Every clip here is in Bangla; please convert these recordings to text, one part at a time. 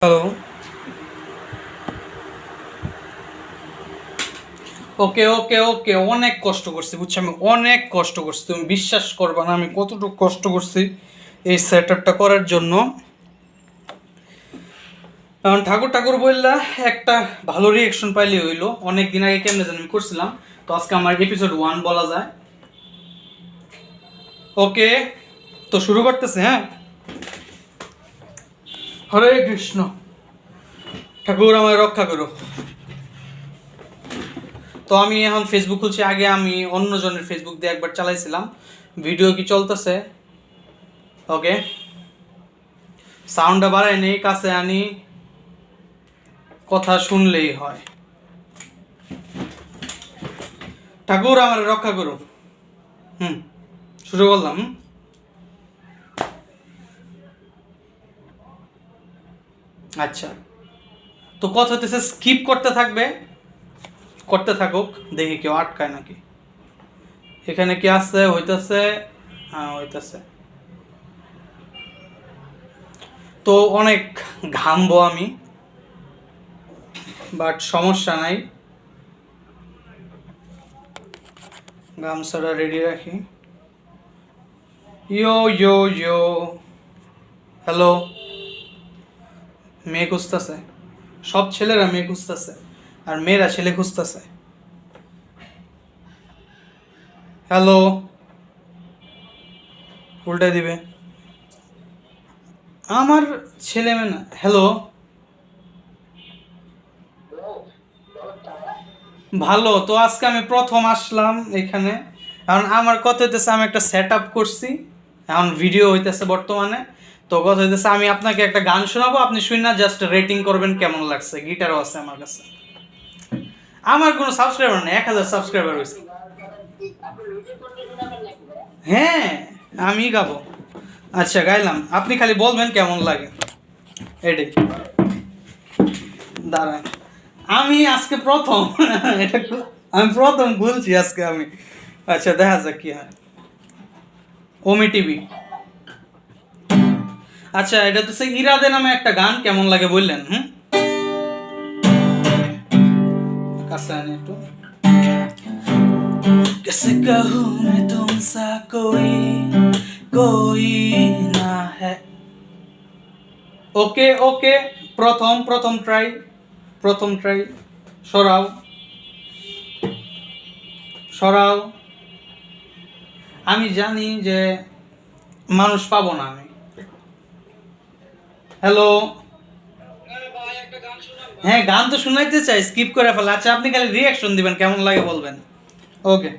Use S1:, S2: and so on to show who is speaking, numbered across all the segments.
S1: হ্যালো। ওকে ওকে ওকে, অনেক কষ্ট করছি বুঝছি, আমি অনেক কষ্ট করছি, তুমি বিশ্বাস করবা না আমি কতটুকু কষ্ট করছি এই সেটআপটা করার জন্য। কারণ ঠাকুর ঠাকুর বললা একটা ভালো রিয়েকশন পাইলে হইলো। অনেক দিন আগে কেমনে জানি আমি করছিলাম, তো আজকে আমার এপিসোড 1 বলা যায়। ওকে, তো শুরু করতেছে। হ্যাঁ, হরে কৃষ্ণ, ঠাকুর আমায় রক্ষা করো। তো আমি এখন ফেসবুক খুলছি, আগে আমি অন্যজনের ফেসবুক দিয়ে একবার চালাইছিলাম। ভিডিও কি চলতেছে? ওকে, সাউন্ডটা বাড়াই নেই, কাছে আনি, কথা শুনলেই হয়। ঠাকুর আমার রক্ষা করো। হুম, শুরু করলাম। আচ্ছা, তো কথা হতেছে স্কিপ করতে থাকবে, করতে থাকুক, দেখি কেউ আটকায় নাকি। এখানে কি আছে? হইতেছে, হ্যাঁ হইতেছে। তো অনেক ঘামবো আমি, বাট সমস্যা নাই, গামছাটা রেডি রাখি। ইয়ো ইয়ো ইয়ো, হ্যালো। মেয়ে খুঁজতেছে, সব ছেলেরা মেয়ে খুঁজতেছে, আর মেয়েরা ছেলে খুঁজতেছে। হ্যালো, উল্টাই দিবে। আমার ছেলে মেয়ে না। হ্যালো, ভালো তো। আজকে আমি প্রথম আসলাম এখানে, কারণ আমার কথা হইতেছে আমি একটা সেট আপ করছি, এখন ভিডিও হইতেছে বর্তমানে। তো কথা হইতেছে আমি আপনাকে একটা গান শোনাবো, আপনি শুনে না জাস্ট রেটিং করবেন কেমন লাগছে। গিটারও আছে আমার কাছে। আমার কোনো সাবস্ক্রাইবার নেই, 1000 সাবস্ক্রাইবার হয়েছে। হ্যাঁ, আমি গাবো। আচ্ছা গাইলাম, আপনি খালি বলবেন কেমন লাগে। এটাই, দাঁড়ান, আমি আজকে প্রথম এটা আমি প্রথম বলছি আজকে আমি। আচ্ছা দেখা যাক কি হয়। ওমি টিভি। আচ্ছা, এটা তো সে ইরাদে নামে একটা গান, কেমন লাগে বললেন? হুম, কাছে আনি একটু। कैसे कहूँ मैं तुमसा कोई ना है। ওকে ওকে, প্রথম প্রথম ট্রাই, প্রথম ট্রাই। সরাও সরাও, আমি জানি যে মানুষ পাবো না আমি। হ্যালো, হ্যাঁ গান তো শুনাইতে চাই, স্কিপ করে ফেলা। আচ্ছা আপনি খালি রিয়াকশন দিবেন, কেমন লাগে বলবেন। ওকে,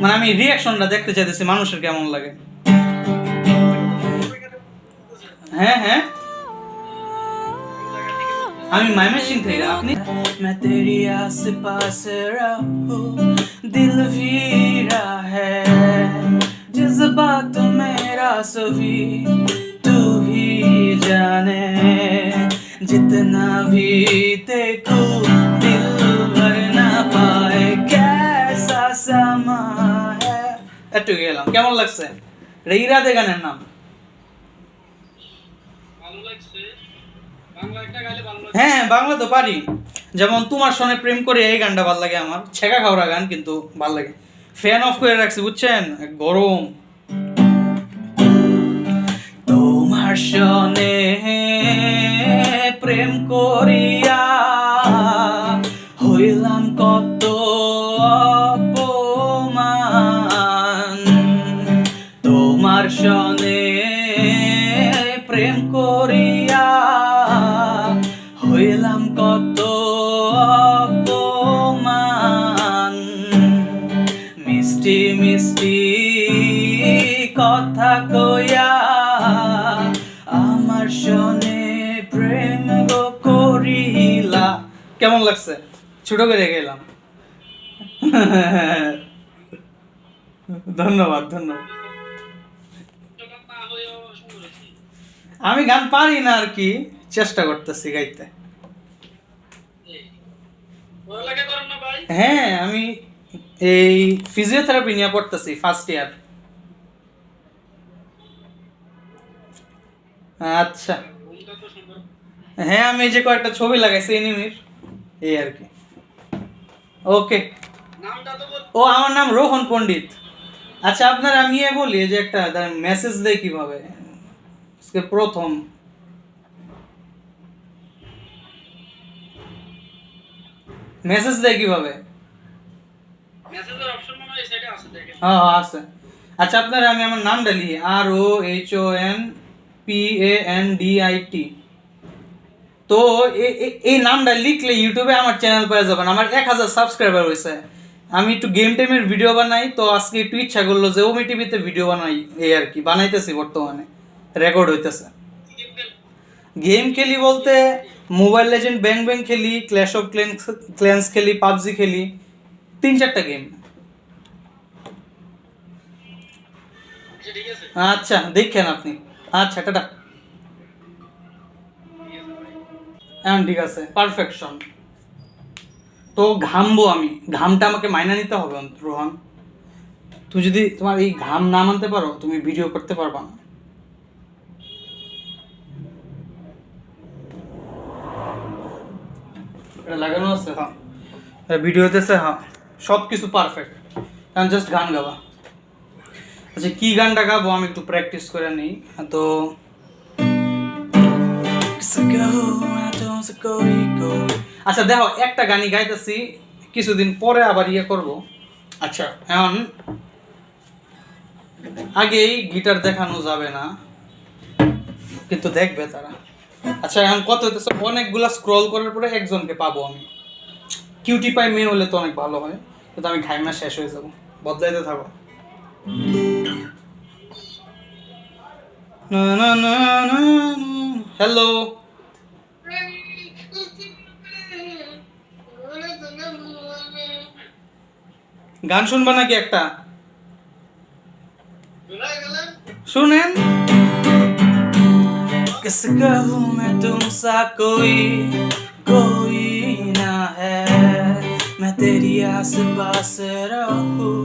S1: মানে আমি রিয়াকশনটা দেখতে চাইতেছি মানুষের কেমন লাগে। হ্যাঁ হ্যাঁ, আমি মাইমেসিং থেকে। আপনি मैं तेरी आस पास रहूं, दिल भी है जज्बात मेरा सभी तू ही जाने, जितना भी देखूं दिल भर ना पाए कैसा समा है। একটু গেলাম, কেমন লাগছে? এটা ইরাদে গানের নাম। হ্যাঁ বাংলা তো পারি, যেমন তোমার সনে প্রেম করে, এই গানটা ভাল লাগে আমার। ছেঁকা খাওয়া গান কিন্তু ভাল লাগে। ফ্যান অফ করে রাখছি বুঝছেন, গরম। তোমার সনে প্রেম করিয়া হইলাম কত অপমান, তোমার সনে প্রেম করিয়া হইলাম কত অপমান, মিষ্টি মিষ্টি কথা কইয়া আমার সনে প্রেম গো করিলা। কেমন লাগছে? ছোট করে গেলাম। ধন্যবাদ ধন্যবাদ। আমি গান পারি না আর কি, চেষ্টা করতেছি গাইতে। হ্যাঁ আমি এই ফিজিওথেরাপি নিয়ে পড়তেছি, ফার্স্ট ইয়ার। আচ্ছা, হ্যাঁ আমি এই যে কয়েকটা ছবি লাগাইছি এনিমির, এই আর কি। ওকে, ও আমার নাম রোহন পণ্ডিত। আচ্ছা আপনার আমি বলি যে একটা মেসেজ দেয় কিভাবে আজকে প্রথম, মেসেজ দেয় কিভাবে?
S2: মেসেজের অপশন মনে হয় এই সাইডে আছে, দেখেন।
S1: হ্যাঁ হ্যাঁ আছে। আচ্ছা আপনার আমি আমার নামটা লিখি, ROHONPANDIT। তো এই নামটা লিখলে ইউটিউবে আমার চ্যানেল পেয়ে যাবেন। আমার 1000 সাবস্ক্রাইবার হয়েছে। আমি একটু গেম টেমের ভিডিও বানাই, তো আজকে একটু ইচ্ছা করলো যে ওমি টিভিতে ভিডিও বানাই, এই আর কি বানাইতেছি, বর্তমানে রেকর্ড হইতেছে। গেম খেলি বলতে মোবাইল লেজেন্ড, ব্যাং ব্যাং খেলি, ক্ল্যাশ অফ ক্ল্যান্স খেলি, পাবজি খেলি, 3-4টা গেম।
S2: আচ্ছা ঠিক আছে,
S1: আচ্ছা দেখেন আপনি। আচ্ছা টাটা। এখন ঠিক আছে, পারফেকশন। তো ঘামবো আমি, ঘামটা আমাকে মাইনা নিতে হবে রোহন। তুই যদি তোমার এই ঘাম না মানতে পারো, তুমি ভিডিও করতে পারবা না। এটা লাগানো আছে, হ্যাঁ ভিডিও হতেছে, হ্যাঁ সব কিছু পারফেক্ট। এখন জাস্ট গান গাবা। আচ্ছা কি গানটা গাবো আমি একটু প্র্যাকটিস করে নিই। তো আচ্ছা দেখো, একটা গানই গাইতেছি, কিছুদিন পরে আবার ইয়ে করব। আচ্ছা এখন আগেই গিটার দেখানো যাবে না, কিন্তু দেখবে তারা। আচ্ছা এখন কত হইতেছে, অনেকগুলা স্ক্রল করার পরে একজনকে পাবো আমি। কিউটি পাই মেয়ে হলে তো অনেক ভালো হয়, কিন্তু আমি ঘাইমা শেষ হয়ে যাবো। বদলাইতে থাকো। না না না না, হ্যালো, গান শুনবা নাকি একটা? শুনেন। किस कहूँ मैं तुमसा कोई ना है, मैं तेरी आस पास रहूं,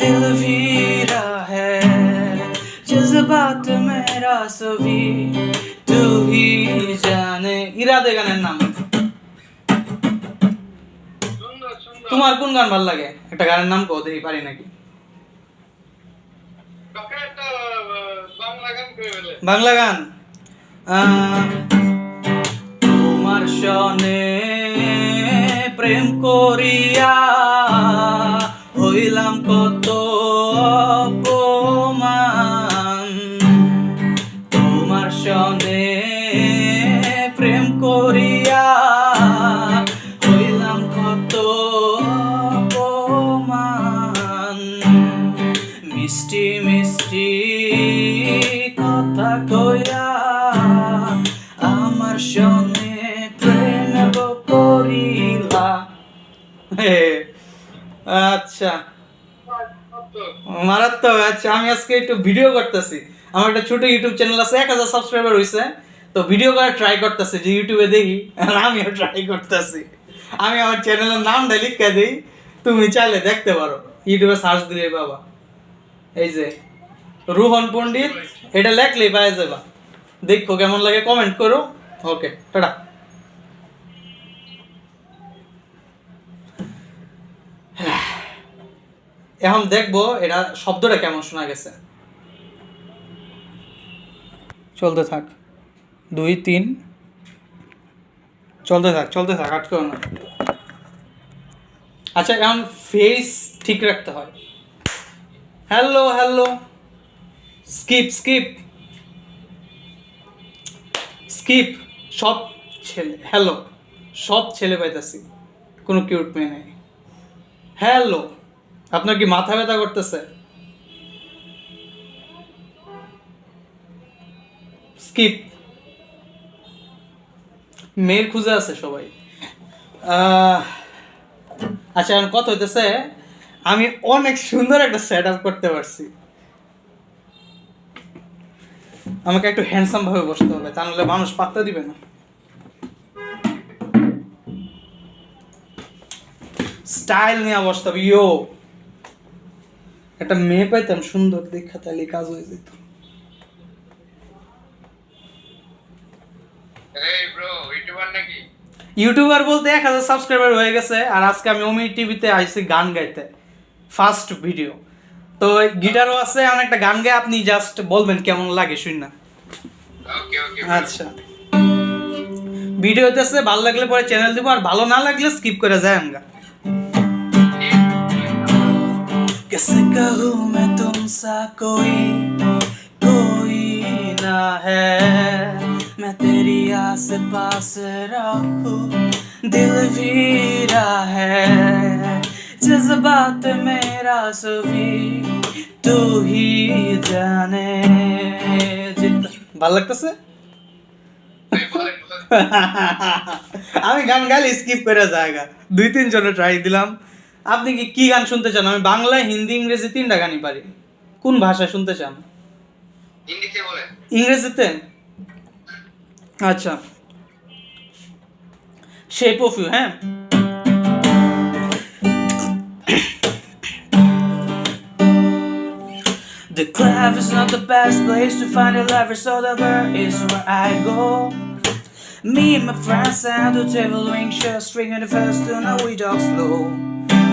S1: दिल भी है जज्बात मेरा सभी तू ही जाने। ইরাদে গানের নাম।
S2: সুন্দর সুন্দর।
S1: তোমার কোন গান ভালো লাগে? একটা গানের নাম কও, দেখি পারি নাকি।
S2: কাকা একটা বাংলা গান করে ফেলে।
S1: বাংলা গান, তোমার সনে প্রেম করিয়া হইলাম কত অপমান, তোমার সনে প্রেম করিয়া হইলাম কত অপমান, মিষ্টি মিষ্টি কথা কইয়া আমার সঙ্গে প্রেম করিলা। আচ্ছা মারাত্মক। আচ্ছা আমি আজকে একটু ভিডিও করতেছি, আমার একটা ছোট ইউটিউব চ্যানেল আছে, 1000 সাবস্ক্রাইবার হয়েছে। তো ভিডিও করার ট্রাই করতেছি যে ইউটিউবে দেখি, আর আমিও ট্রাই করতেছি। আমি আমার চ্যানেলের নামটা লিখে দিই, তুমি চাইলে দেখতে পারো, ইউটিউবে সার্চ দিলে বাবা, এই যে রোহন পণ্ডিত, এটা লেখলেই পাওয়া যাবা। দেখো কেমন লাগে, কমেন্ট করো। ওকে টাটা। এখন দেখবো এটা শব্দটা কেমন শোনা গেছে। চলতে থাক, 2-3, চলতে থাক আটকেও না। আচ্ছা এখন ফেস ঠিক রাখতে হয়। Hello hello, skip skip skip, সব ছেলে হ্যালো, সব ছেলে পাইতেছি, কোনো কিউট মেয়ে নেই। হ্যালো, আপনার কি মাথা ব্যথা করতেছে? স্কিপ, মেয়ের খুঁজে আছে সবাই। আচ্ছা এখন কত হইতেছে, আমি অনেক সুন্দর একটা সেট আপ করতে পারছি। আমাকে একটু হ্যান্ডসাম ভাবে বসতে হবে, তা নাহলে মানুষ পাত্তা দিবে না। স্টাইল নিয়ে বসতে হবে। ইয়ো, একটা মেয়ে পাইতাম সুন্দর দেখা, তাহলে কাজ হয়ে যেত।
S2: Hey bro, ইউটিউবার নাকি?
S1: ইউটিউবার বলতে 1000 সাবস্ক্রাইবার হয়ে গেছে, আর আজকে আমি ওমি টিভিতে আইছি গান গাইতে, ফার্স্ট ভিডিও। তো গিটারও আছে, আমি একটা গান গাই, আপনি জাস্ট বলবেন কেমন লাগে শুন না।
S2: ওকে ওকে।
S1: আচ্ছা, ভিডিও হইতেছে, ভালো লাগলে পরে চ্যানেল দিব, আর ভালো না লাগলে স্কিপ করে যায় আমগা। कैसे कहूँ मैं तुमसा कोई ना है, मैं तेरी आस पास रहूं, दिल वीरा है, जज्बात मेरा सभी तू ही जाने। ভালো লাগতেছে? আমি গান গালি স্কিপ করে জায়গা 2-3 জনে ট্রাই দিলাম। আপনি কি গান শুনতে চান? আমি বাংলা, হিন্দি, ইংরেজি 3টা গানই পারি। কোন ভাষায় শুনতে চান?
S2: হিন্দিতে বলেন।
S1: ইংরেজিতে? আচ্ছা, শেপ অফ ইউ। হ্যাঁ, The club is not the best place to find a lover, so the bar is where I go. Me and my friends sat to table, wing shirt, string and the first tune, now we talk slow.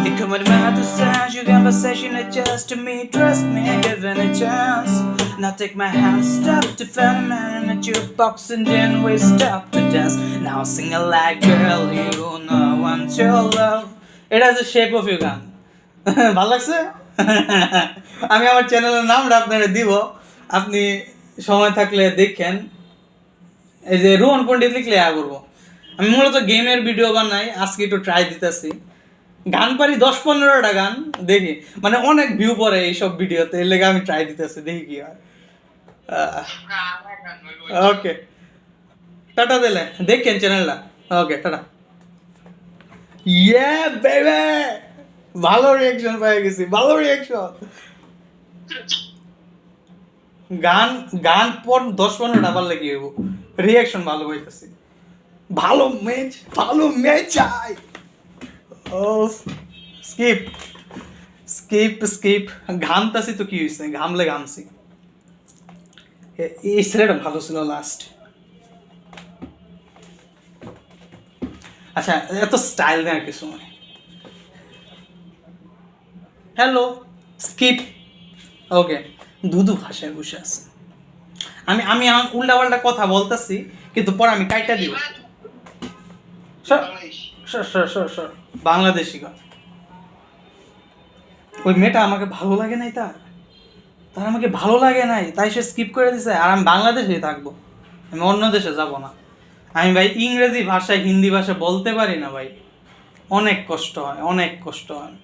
S1: You come with me to sound your conversation, it just to me, trust me, given a chance. Now take my hand, stop to find a man in a jukebox, and then we stop to dance. Now sing a like girl, you know I want your love. It has a shape of you গান। ভালো লাগছে? আমি আমার চ্যানেলের নামটা আপনারা দিব, আপনি সময় থাকলে দেখেন। এই যে রোহন পণ্ডিত লিখলে করবো। আমি মূলত গেমের ভিডিও বানাই, আজকে একটু ট্রাই দিতেছি। গান পারি 10-15টা গান, দেখি মানে অনেক ভিউ পড়ে এইসব ভিডিওতে, এর লেগে আমি ট্রাই দিতেছি, দেখি কি হয়। ওকে, টাটা দিলে দেখেন চ্যানেলটা। ওকে, টাটা। ইয়ে বেবে, ভালো রিয়াকশন পেয়ে গেছি, ভালো রিয়াকশন। গান গান পর 10-15টা পারলে কি হইব, রিয়াকশন ভালো হইতেছি। ভালো ম্যাচ চাই। ও স্কিপ স্কিপ স্কিপ, ঘামতাছি তো কি হয়েছে, ঘামলে ঘামছি। এই ছেলেটা ভালো ছিল লাস্ট। আচ্ছা, এত স্টাইল দেয় কিছু মানে। Hello, skip. ওকে, দুদু ভাষায় বসে আছে। আমি আমি উল্টা পাল্টা কথা বলতেছি, কিন্তু পরে আমি কাইটা দিব। সর বাংলাদেশি গান। ওই মেয়েটা আমাকে ভালো লাগে নাই, তার আমাকে ভালো লাগে নাই, তাই সে স্কিপ করে দিছে। আর আমি বাংলাদেশেই থাকবো, আমি অন্য দেশে যাব না। আমি ভাই ইংরেজি ভাষায়, হিন্দি ভাষা বলতে পারি না ভাই, অনেক কষ্ট হয়, অনেক কষ্ট হয়।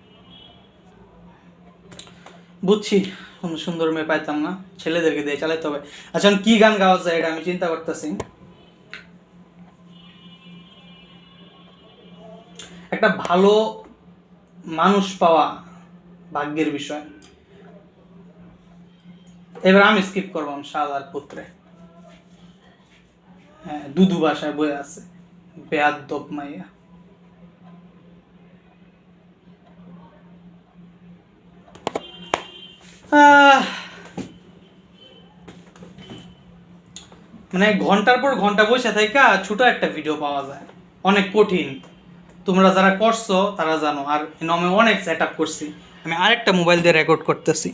S1: বুঝছি, কোনো সুন্দর মেয়ে পাইতাম না, ছেলেদেরকে দিয়ে চালাতে হবে। আচ্ছা, কি গান গাওয়া যায় এটা আমি চিন্তা করতেছি। একটা ভালো মানুষ পাওয়া ভাগ্যের বিষয়। এবার আমি স্কিপ করবো শালার পুত্রে। হ্যাঁ, দুদু ভাষায় বয়ে আছে, বেয়াদ্দপ মাইয়া। মানে ঘন্টার পর ঘন্টা বসে থাকা ছোট একটা ভিডিও পাওয়া যায়, অনেক কঠিন। তোমরা যারা করছো তারা জানো। আর আমি অনেক সেট আপ করছি, আমি আরেকটা মোবাইল দিয়ে রেকর্ড করতেছি।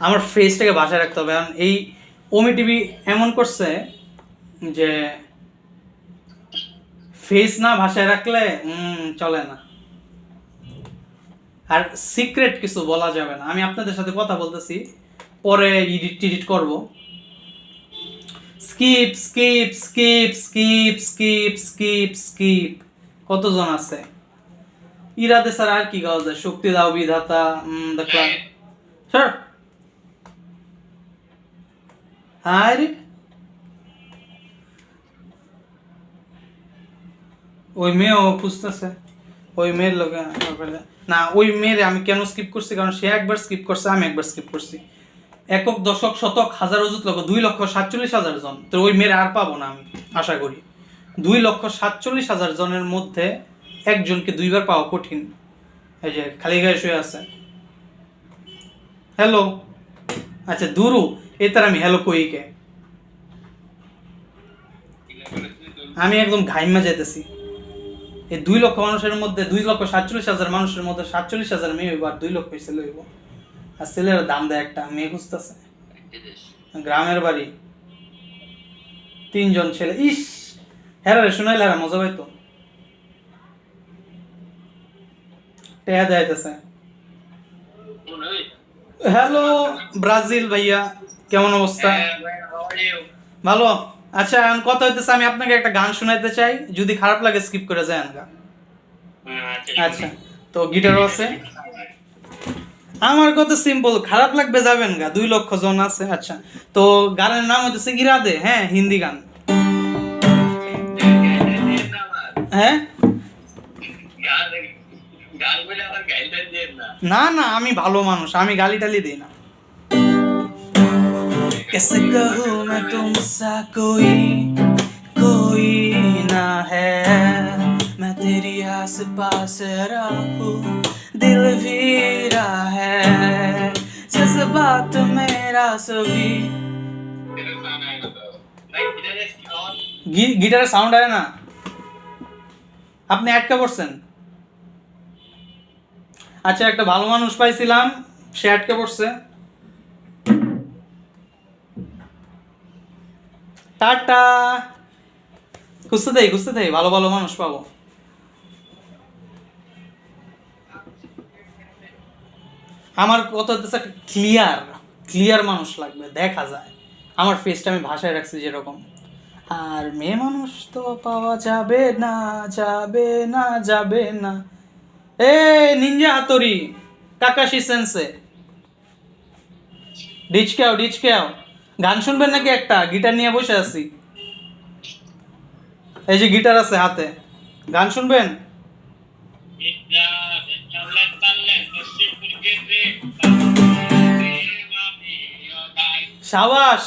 S1: আমার ফেসটাকে বাসায় রাখতে হবে, কারণ এই ওমি টিভি এমন করছে যে ফেস না ভাষায় রাখলে চলে না। আর সিক্রেট কিছু বলা যাবে না। আমি আপনাদের সাথে কথা বলতেছি, পরে এডিট করব। Skip skip skip skip skip skip skip. কতজন আছে? ইরাদে স্যার আর কি গাওয়া যায়? শক্তি দাও বিধাতা, দেখলাম। স্যার আরে ওই মেয়েও খুঁজতেছে, ওই মেয়ের লোক না। ওই মেয়ের আমি কেন স্কিপ করছি, কারণ সে একবার স্কিপ করছে, আমি একবার স্কিপ করছি। একক, দশক, শতক, হাজার, অযুত, লক্ষ, 2,47,000 জন। তো ওই মেয়ের আর পাবো না আমি আশা করি। 2,47,000 জনের মধ্যে একজনকে 2বার পাওয়া কঠিন। এই যে খালি গায়ে শুয়ে আছে। হ্যালো আচ্ছা দুরু এ তার আমি হ্যালো কইকে আমি একদম ঘাইমা যেতেছি এই 2 লক্ষ মানুষের মধ্যে 2,47,000 মানুষের মধ্যে 47,000 মেয়ে হইব আর 2 লক্ষ ছেলে হইব আর ছেলের দাম দেয় একটা মেয়ে খুঁজতেছে গ্রামের বাড়ি 3 জন ছেলে ইস হ্যাঁ রে শুনাইলে আর মজা পাইতো টেয়া যাইতেছে হ্যালো ব্রাজিল ভাইয়া কেমন অবস্থা ভালো আচ্ছা এখন কথা হইতেছে আমি আপনাকে একটা গান শোনাইতে চাই যদি খারাপ লাগে স্কিপ করে যায় গা আচ্ছা তো গিটারও আছে আমার কথা সিম্পল খারাপ লাগবে যাবেন গা 2 লক্ষ জন আছে আচ্ছা তো গানের নাম হচ্ছে ইরাদে হ্যাঁ হিন্দি গান হ্যাঁ না না আমি ভালো মানুষ আমি গালি টালি দিই না कैसे कहूँ मैं तुमसा कोई ना है मैं तेरी आस पास रहूं दिल भी रहा है जज्बात मेरा सभी গিটারের সাউন্ড আয় না আপনি আটকা পড়ছেন আচ্ছা একটা ভালো মানুষ পাইছিলাম সে আটকে পড়ছে টাটা খুঁজতে থাই ভালো ভালো মানুষ পাবো আমার কথা হচ্ছে ক্লিয়ার মানুষ লাগবে দেখা যায় আমার ফেসটা আমি ভাষায় রাখছি যেরকম আর মেয়ে মানুষ তো পাওয়া যাবে না এ নিনজা হাতরি কাকাশি সেন্সে ডিচকেও গান শুনবেন নাকি একটা গিটার নিয়ে বসে আছি এই যে গিটার আছে হাতে গান শুনবেন সাবাস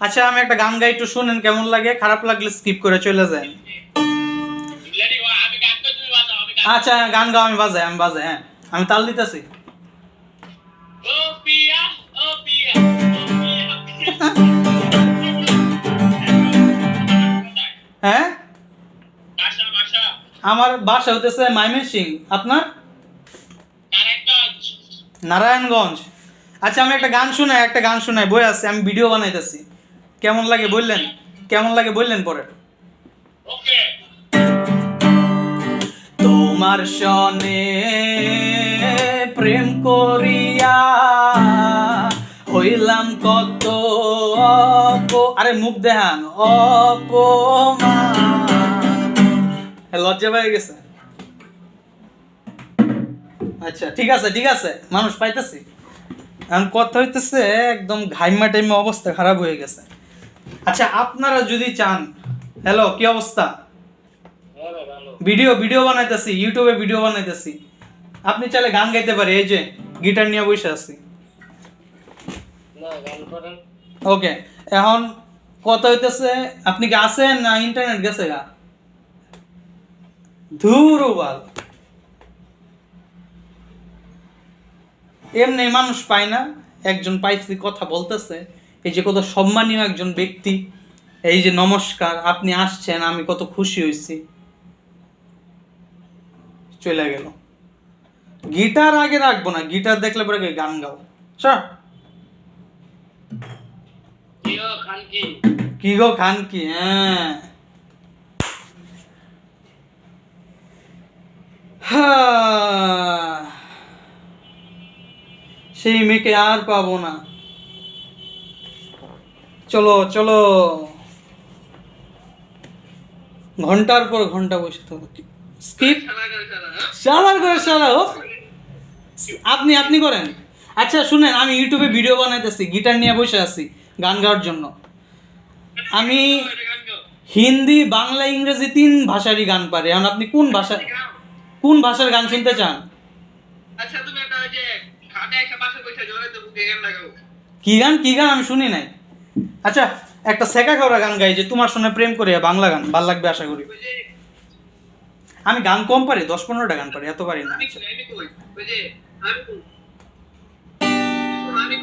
S1: আচ্ছা আমি একটা গান গাই একটু শুনেন কেমন লাগে খারাপ লাগলে স্কিপ করে চলে যান আচ্ছা গান গাও আমি বাজাই হ্যাঁ আমি তাল দিতেছি হ্যাঁ আমার বাসা হতেছে ময়মনসিংহ আপনার নারায়ণগঞ্জ আচ্ছা আমি একটা গান শোনাই বই আছে আমি ভিডিও বানাইতেছি কেমন লাগে বললেন পরে তোমার সনে প্রেম করিয়া হইলাম কত আরে মুখ দেখান অপমান লজ্জা পেয়ে গেছে আচ্ছা ঠিক আছে মানুষ পাইতেছি এখন কথা হইতেছে একদম ঘাইমা টাইমা অবস্থা খারাপ হয়ে গেছে আচ্ছা আপনারা যদি চান হ্যালো কি অবস্থা ভিডিও বানাইতেছি ইউটিউবে ভিডিও বানাইতেছি আপনি চাইলে গান গাইতে পারে এই যে গিটার নিয়ে বসে আছি ওকে এখন কথা হইতেছে আপনি কি আছেন না ইন্টারনেট গেছে গা ধুরুবাল এমনি মানুষ পায় না একজন পাইছি কথা বলতেছে এই যে কত সম্মানীয় একজন ব্যক্তি এই যে নমস্কার আপনি আসছেন আমি কত খুশি হয়েছি চলে গেল গিটার আগে রাখবো না গিটার দেখলে পরে গান গাও স্যার কি গো খান কি হ্যাঁ সেই মেয়েকে আর পাবো না চলো ঘন্টার পর ঘন্টা বসে থাকো স্কিপ আপনি করেন আচ্ছা শুনেন আমি ইউটিউবে ভিডিও বানাইতেছি গিটার নিয়ে বসে আছি গান গাওয়ার জন্য আমি হিন্দি বাংলা ইংরেজি 3 ভাষারই গান পারি এখন আপনি কোন ভাষার গান শুনতে চান
S2: আচ্ছা তুমি একটা ওই যে খাটে একটা পাশে বসে জোরে তো বুকে গান লাগাও
S1: কি গান আমি শুনি নাই আচ্ছা একটা সেকা খাওয়া গান গাই যে তোমার সঙ্গে প্রেম করে বাংলা গান ভাল লাগবে আশা করি আমি গান কম পারি 10-15টা গান পারি এত পারি না
S2: আমি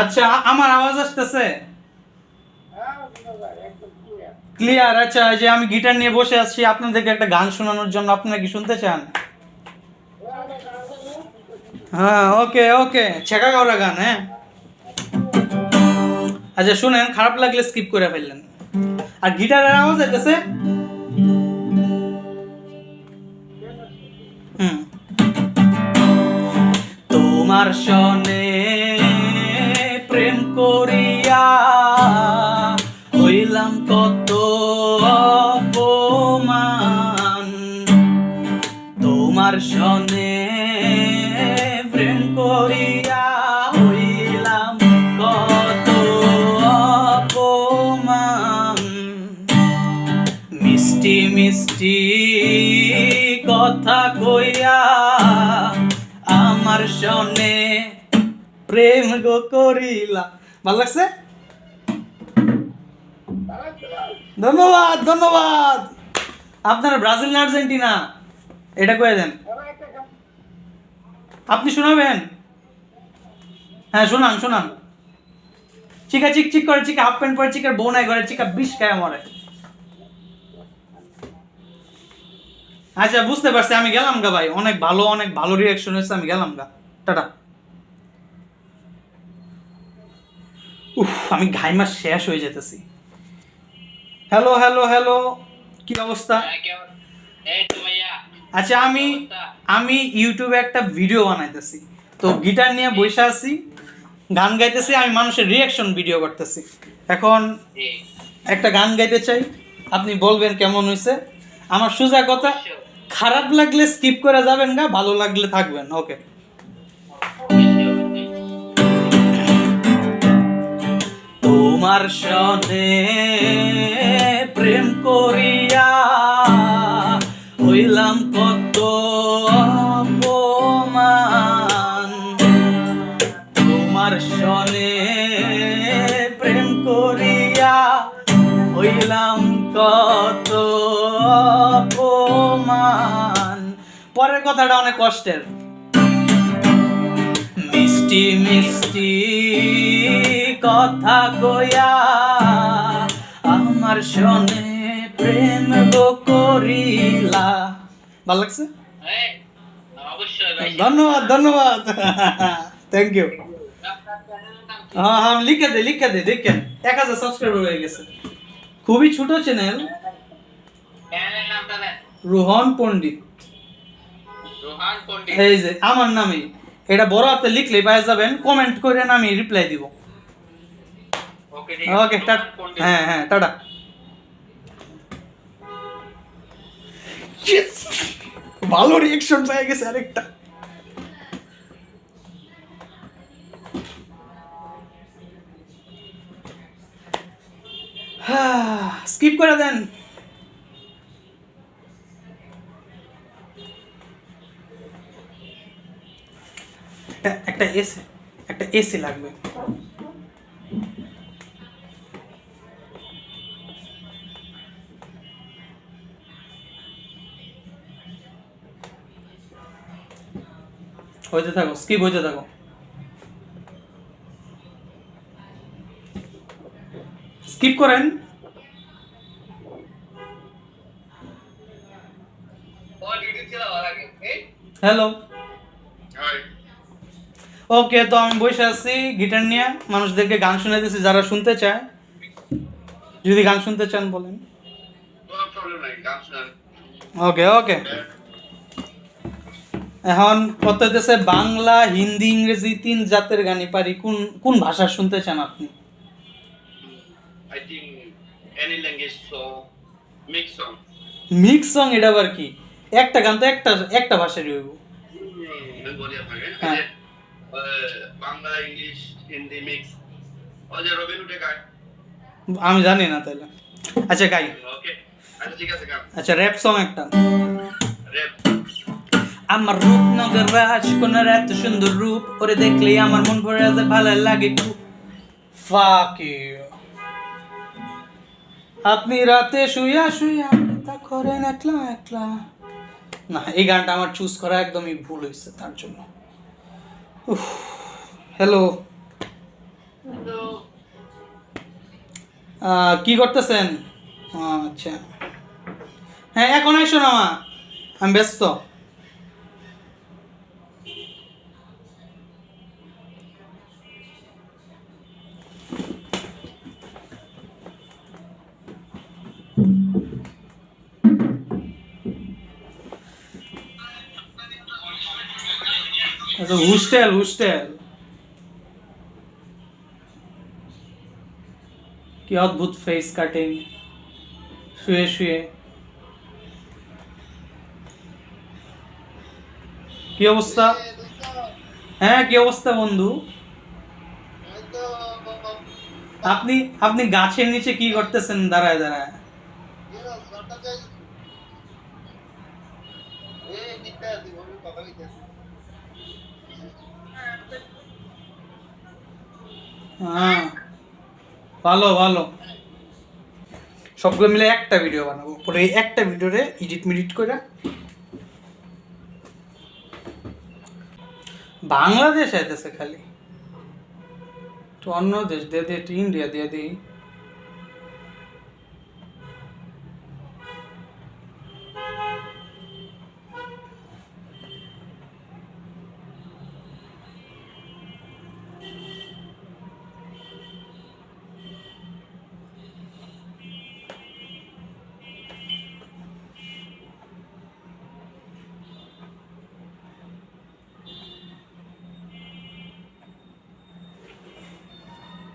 S1: আচ্ছা, আমার আওয়াজ আসতেছে ক্লিয়ার? আচ্ছা, এই যে আমি গিটার নিয়ে বসে আছি আপনাদেরকে একটা গান শোনানোর জন্য, আপনারা কি শুনতে চান? হ্যাঁ, ওকে ওকে, ছেঁকা করা গান। হ্যাঁ, আচ্ছা শুনেন, খারাপ লাগলে স্কিপ করে ফেললেন। আর গিটারের আওয়াজ আইতেছে। হুম। তোমার সনে প্রেম করিয়া হইলাম কত অপমান, তোমার সনে প্রেম করিয়া হইলাম কত অপমান, মিষ্টি মিষ্টি কথা কইয়া আমার সনে প্রেম গো করিলা। ভালো লাগছে? ধন্যবাদ ধন্যবাদ। আপনারা ব্রাজিল না আর্জেন্টিনা এটা কয়ে দেন। আপনি শোনাবেন? হ্যাঁ শোনান শোনান। চিকা চিক চিক করে, চিকা হাফ প্যান্ট পরে, চিকার বউ নাই ঘরে, চিকা বিষ খায় মরে। আচ্ছা বুঝতে পারছি, আমি গেলাম গা ভাই। অনেক ভালো রিয়াকশন হয়েছে, আমি গেলাম গা। টাটা। উফ, আমি ঘাইমা শেষ হয়ে যেতেছি। হ্যালো হ্যালো হ্যালো, কি অবস্থা? আচ্ছা, আমি ইউটিউবে একটা ভিডিও বানাইতেছি, তো গিটার নিয়ে বসে আছি, গান গাইতেছি, আমি মানুষের রিয়াকশন ভিডিও করতেছি। এখন একটা গান গাইতে চাই, আপনি বলবেন কেমন হয়েছে। আমার সোজা কথা, খারাপ লাগলে স্কিপ করে যাবেন গা, ভালো লাগলে থাকবেন। ওকে। তোমার সনে প্রেম করিয়া হইলাম কত অপমান, তোমার সনে প্রেম করিয়া হইলাম কত অপমান। পরের কথাটা অনেক কষ্টের। মিষ্টি মিষ্টি কথা কইয়া আমার সনে প্রেম গো করিলা। ভালো লাগছে? ধন্যবাদ ধন্যবাদ, থ্যাংক ইউ। হ্যাঁ হ্যাঁ, লিখে দে দেখেন, 1000 সাবস্ক্রাইবার হয়ে গেছে। খুবই ছোট চ্যানেল, রোহন পণ্ডিত। এই যে আমার নামে, এটা বড় হাতে লিখলে পাওয়া যাবেন, কমেন্ট করে আমি রিপ্লাই দিব। ওকে, হ্যাঁ হ্যাঁ, টাটা। ভালো রিঅ্যাকশন পেয়ে গেছে আরেকটা। স্কিপ করে দেন। একটা এসি লাগবে। হইতে থাকো, স্কিপ হইতে থাকো। স্কিপ করেন। হ্যালো, ওকে, তো আমি বসে আছি গিটার নিয়ে, মানুষদেরকে গান শুনাইতেছি যারা শুনতে চায়। যদি গান শুনতে চান বলেন। ওকে ওকে। এখন কত হইতেছে, বাংলা, হিন্দি, ইংরেজি 3 জাতের গানই পারি। কোন কোন ভাষা শুনতে চান আপনি? মিক্স সং এটা আবার কি? একটা গান তো একটা ভাষারই হইব। হ্যাঁ,
S2: বাংলা, ইংলিশ, হিন্দি মিক্স। ওই যে রবিন উঠে গায়।
S1: আমি জানি না তাহলে। আচ্ছা গাই।
S2: ওকে, আচ্ছা ঠিক আছে গান।
S1: আচ্ছা, র‍্যাপ সং একটা।
S2: র‍্যাপ।
S1: আমার রূপনগর রাজকন্যার এত সুন্দর রূপ, ওরে দেখলে আমার মন ভরে যায়, ভালো লাগে খুব। Fuck you. আপনি রাতে শুইয়া শুইয়া তা করেন একলা একলা। না, এই গানটা আমার চুজ করা একদমই ভুল হয়েছে, তার জন্য হ্যালো,
S2: তো
S1: কি করতেছেন? আচ্ছা, হ্যাঁ এখন এসো না মা, আমি ব্যস্ত। আচ্ছা, হোস্টেল হোস্টেল, কি অদ্ভুত ফেস কাটিং, শুয়ে শুয়ে। কি অবস্থা? হ্যাঁ কি অবস্থা বন্ধু? আপনি আপনি গাছের নিচে কি করতেছেন দাঁড়ায় দাঁড়ায়? হ্যাঁ, ভালো ভালো। সবগুলো মিলে একটা ভিডিও বানাবো, পরে এই একটা ভিডিওরে এডিট মিডিট করে। বাংলাদেশ আইতেছে খালি, তো অন্য দেশ দিয়ে দিয়ে, ইন্ডিয়া দিয়ে দিই।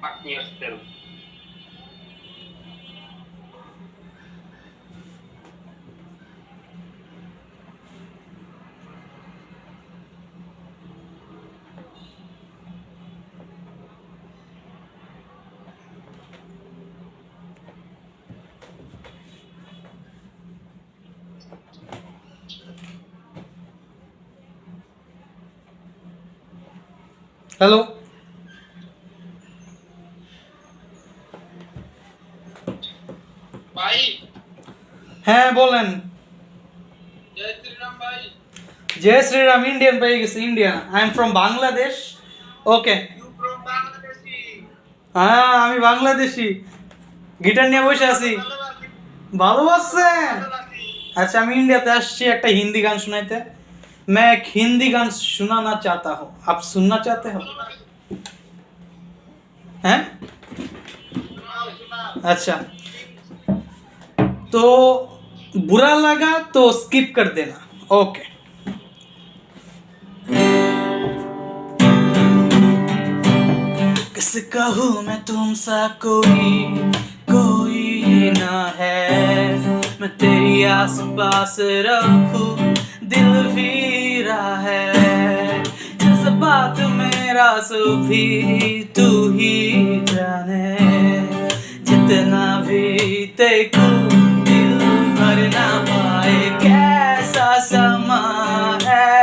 S2: পাকনি হোস্টেল।
S1: হ্যালো,
S2: ভাই
S1: হ্যাঁ বলেন।
S2: জয় শ্রীরাম ভাই।
S1: জয় শ্রীরাম। ইন্ডিয়ান পেয়ে গেছি, Indian. I am from Bangladesh. Okay,
S2: you from Bangladeshi.
S1: হ্যাঁ আমি বাংলাদেশি, গিটার নিয়ে বসে আছি।
S2: ভালোবাসি
S1: ভালোবাসছেন?
S2: ভালোবাসি।
S1: अच्छा, আমি इंडिया से আসছি একটা হিন্দি গান শোনাইতে। मैं एक हिंदी गान सुनाना चाहता हूँ, आप सुनना चाहते हो? हैं?
S2: শোনাও শোনাও।
S1: अच्छा, तो बुरा लगा तो स्किप कर देना। ओके। किसे कहूँ मैं तुमसा कोई ना है, मैं तेरी आस पास रहूं दिल फिरा है, जज्बात मेरा सो भी तू ही जाने, जितना भी तेको दिल भर ना पाए, कैसा समा है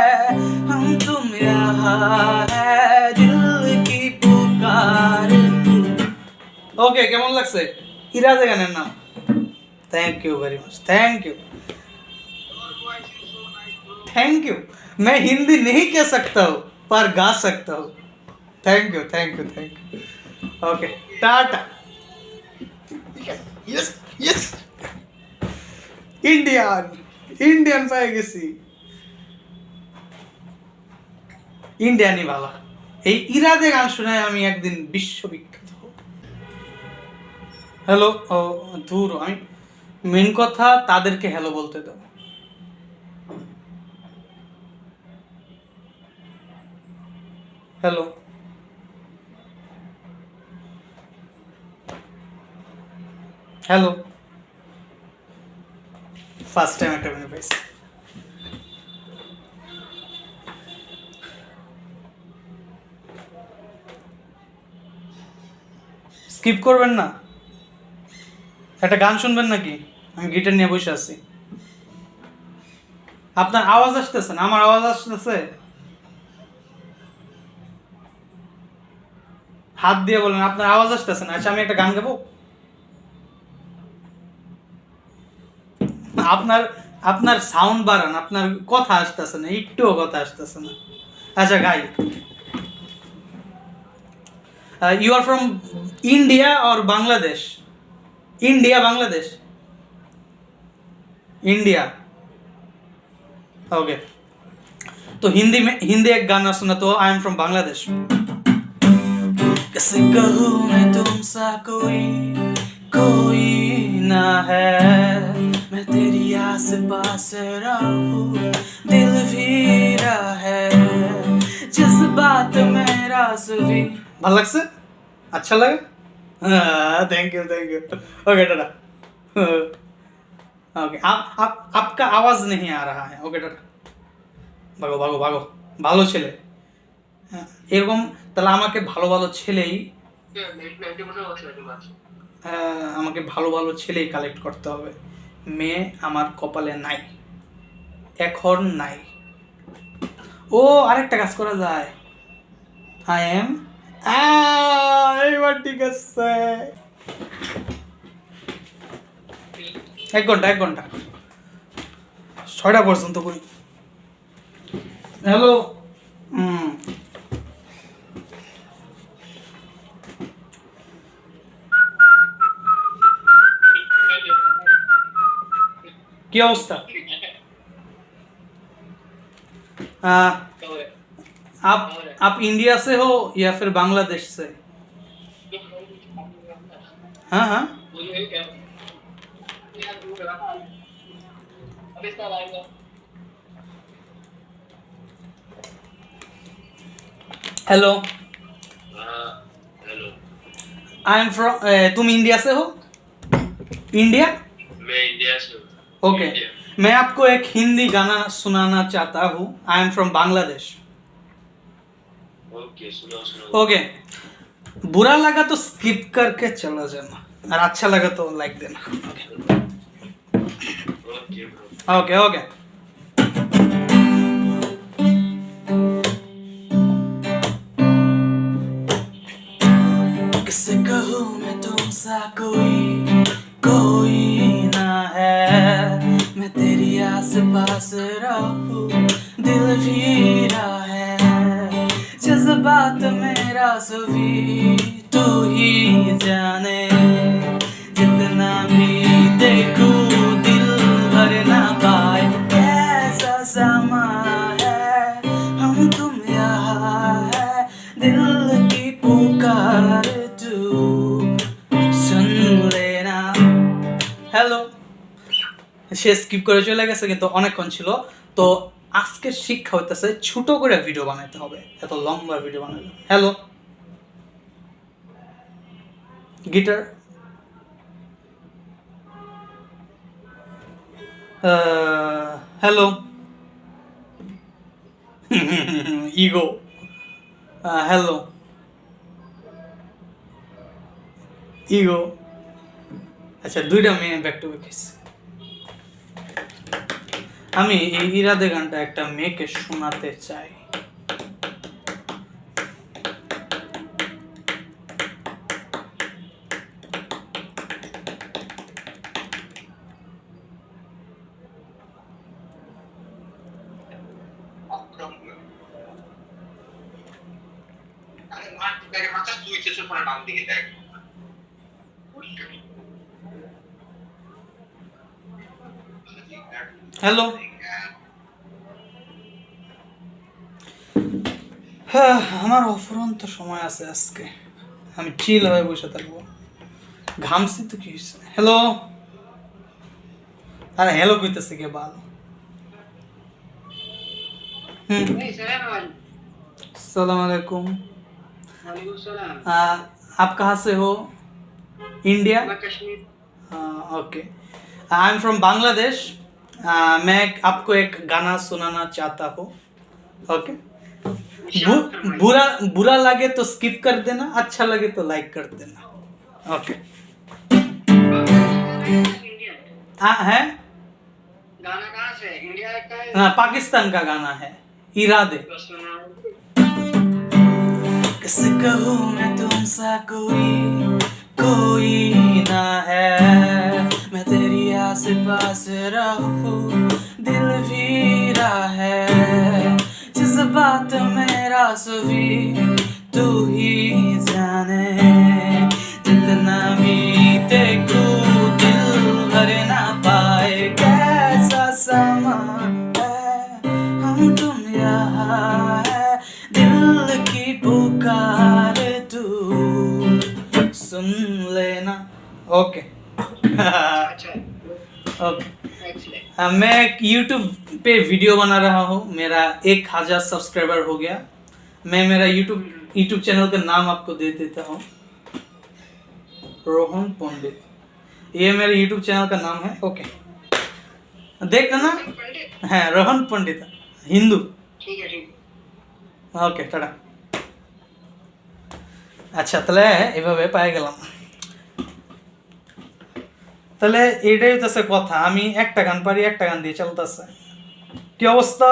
S1: हम तुम यहाँ है दिल की पुकार। ओके, কেমন লাগছে? ইরাদে গানের নাম। Thank you very much, thank you
S2: Your voice is so nice, bro.
S1: Thank you. मैं हिंदी नहीं कह सकता हूँ पर गा सकता हूँ। Thank you thank you thank you. Okay, Tata. Yes yes, Indian Indian পেয়ে গেছি। ইন্ডিয়ানই ভালো। এই ইরাদে গান শুনে আমি একদিন বিশ্ববিখ্যাত হব। হ্যালো, ও দূর, আমি মেন কথা তাদেরকে হ্যালো বলতে দাও। Hello, hello. ফার্স্ট টাইম একটা মেনে পাইছি। স্কিপ করবেন না? একটা গান শুনবেন নাকি? আমি গিটার নিয়ে বসে আছি। আপনার আওয়াজ আসতেছে না? আমার আওয়াজ আসতেছে? হাত দিয়ে বলেন আপনার আওয়াজ আসতেছে না। আচ্ছা, আমি একটা গান গাবো। আপনার আপনার সাউন্ড বাড়ান, আপনার কথা আসতেছে না, একটুও কথা আসতেছে না। আচ্ছা গাই। You are from India or Bangladesh? India, Bangladesh. India. Okay. तो हिंदी एक गाना सुना तो आई एम फ्रॉम बांग्लादेश. कैसे कहूँ मैं तुमसा कोई ना है, मैं तेरी आस पास रहूं दिल फिरा है, जज्बात मेरा सभी. ভাল লাগছে? अच्छा लगा? Thank you. Okay tata. Okay आपका आवाज नहीं आ रहा है. ओके टाटा. ভাগো ভালো ছেলে. এরকম তাহলে আমাকে ভালো ছেলেই আমাকে ভালো ছেলেই কালেক্ট করতে হবে. মেয়ে আমার কপালে নাই, এখন নাই. ও আরেকটা কাজ করা যায়. আই এম এইবার ঠিক আছে. 1 ঘন্টা 6টা পর্যন্ত করি. হ্যালো. क्या अवस्था? आप इंडिया से हो या फिर बांग्लादेश से? हाँ. हेलो. I am from. तुम इंडिया से हो? इंडिया?
S2: मैं इंडिया से हूँ.
S1: ओके. मैं आपको एक हिंदी गाना सुनाना चाहता हूँ. I am from Bangladesh.
S2: Okay सुनाओ.
S1: ओके. बुरा लगा तो स्किप करके चला जाना और अच्छा लगा तो लाइक देना. ओके. किससे कहूँ मैं तुमसा कोई ना है, मैं तेरी आस पास रहूं दिल फिरा है, जज्बात मेरा सभी तू ही जाने, जितना भी देखूं दिल भर ना पाए, कैसा समा है हम तुम यहाँ है, दिल की पुकार तू सुन लेना. হ্যালো. সে স্কিপ করে চলে গেছে কিন্তু অনেকক্ষণ ছিল. তো আজকের শিক্ষা হইতেছে ছোট করে ভিডিও বানাইতে হবে, এত লম্বা ভিডিও বানাইলে. Hello. Guitar. Hello. Ego. Hello. Ego. আচ্ছা 2টা মেয়ে ব্যাক টু ব্যাক খেয়েছে. আমি এই ইরাদে গানটা একটা মেয়েকে শোনাতে চাই. হ্যালো. আমার অফুরন্ত সময় আছে আজকে, আমি চিল হয়ে বসে থাকবো. ঘামছি তো কি হয়েছে. হ্যালো. আরে হ্যালো কইতেছে কে বাল. अस्सलाम वालेकुम. आप कहाँ से हो? India. Okay. I am from Bangladesh. मैं आपको एक गाना सुनाना चाहता हूँ. ओके. बुरा लगे तो स्किप कर देना, अच्छा लगे तो लाइक कर देना. ओके. है
S2: गाना कहाँ से? इंडिया का है?
S1: हाँ, पाकिस्तान का गाना है. इरादे. किससे कहूँ मैं तुमसा कोई ना है, मैं तेरी आस पास रहूं दिल फिरा है, जज्बात मेरा सभी तू तू ही जाने जितना भी देखूं दिल भर ना पाए कैसा समा है हम तुम यहाँ है दिल की पुकार तू सुन लेना ओके
S2: अच्छा
S1: ओके
S2: एक्सीलेंट।
S1: मैं YouTube पे वीडियो बना रहा हूँ मेरा 1000 सब्सक्राइबर हो गया मैं मेरा YouTube चैनल का नाम आपको दे देता हूँ रोहन पंडित ये मेरे YouTube चैनल का नाम है ओके देख लेना
S2: पंडित
S1: হ্যাঁ রোহন পণ্ডিত হিন্দু
S2: ठीक है ठीक
S1: ওকে টাটা আচ্ছা তাহলে এভাবে পেয়ে গেলাম তাহলে এটাই হচ্ছে কথা আমি একটা গান পারি একটা গান দিয়ে চলতেছে কি অবস্থা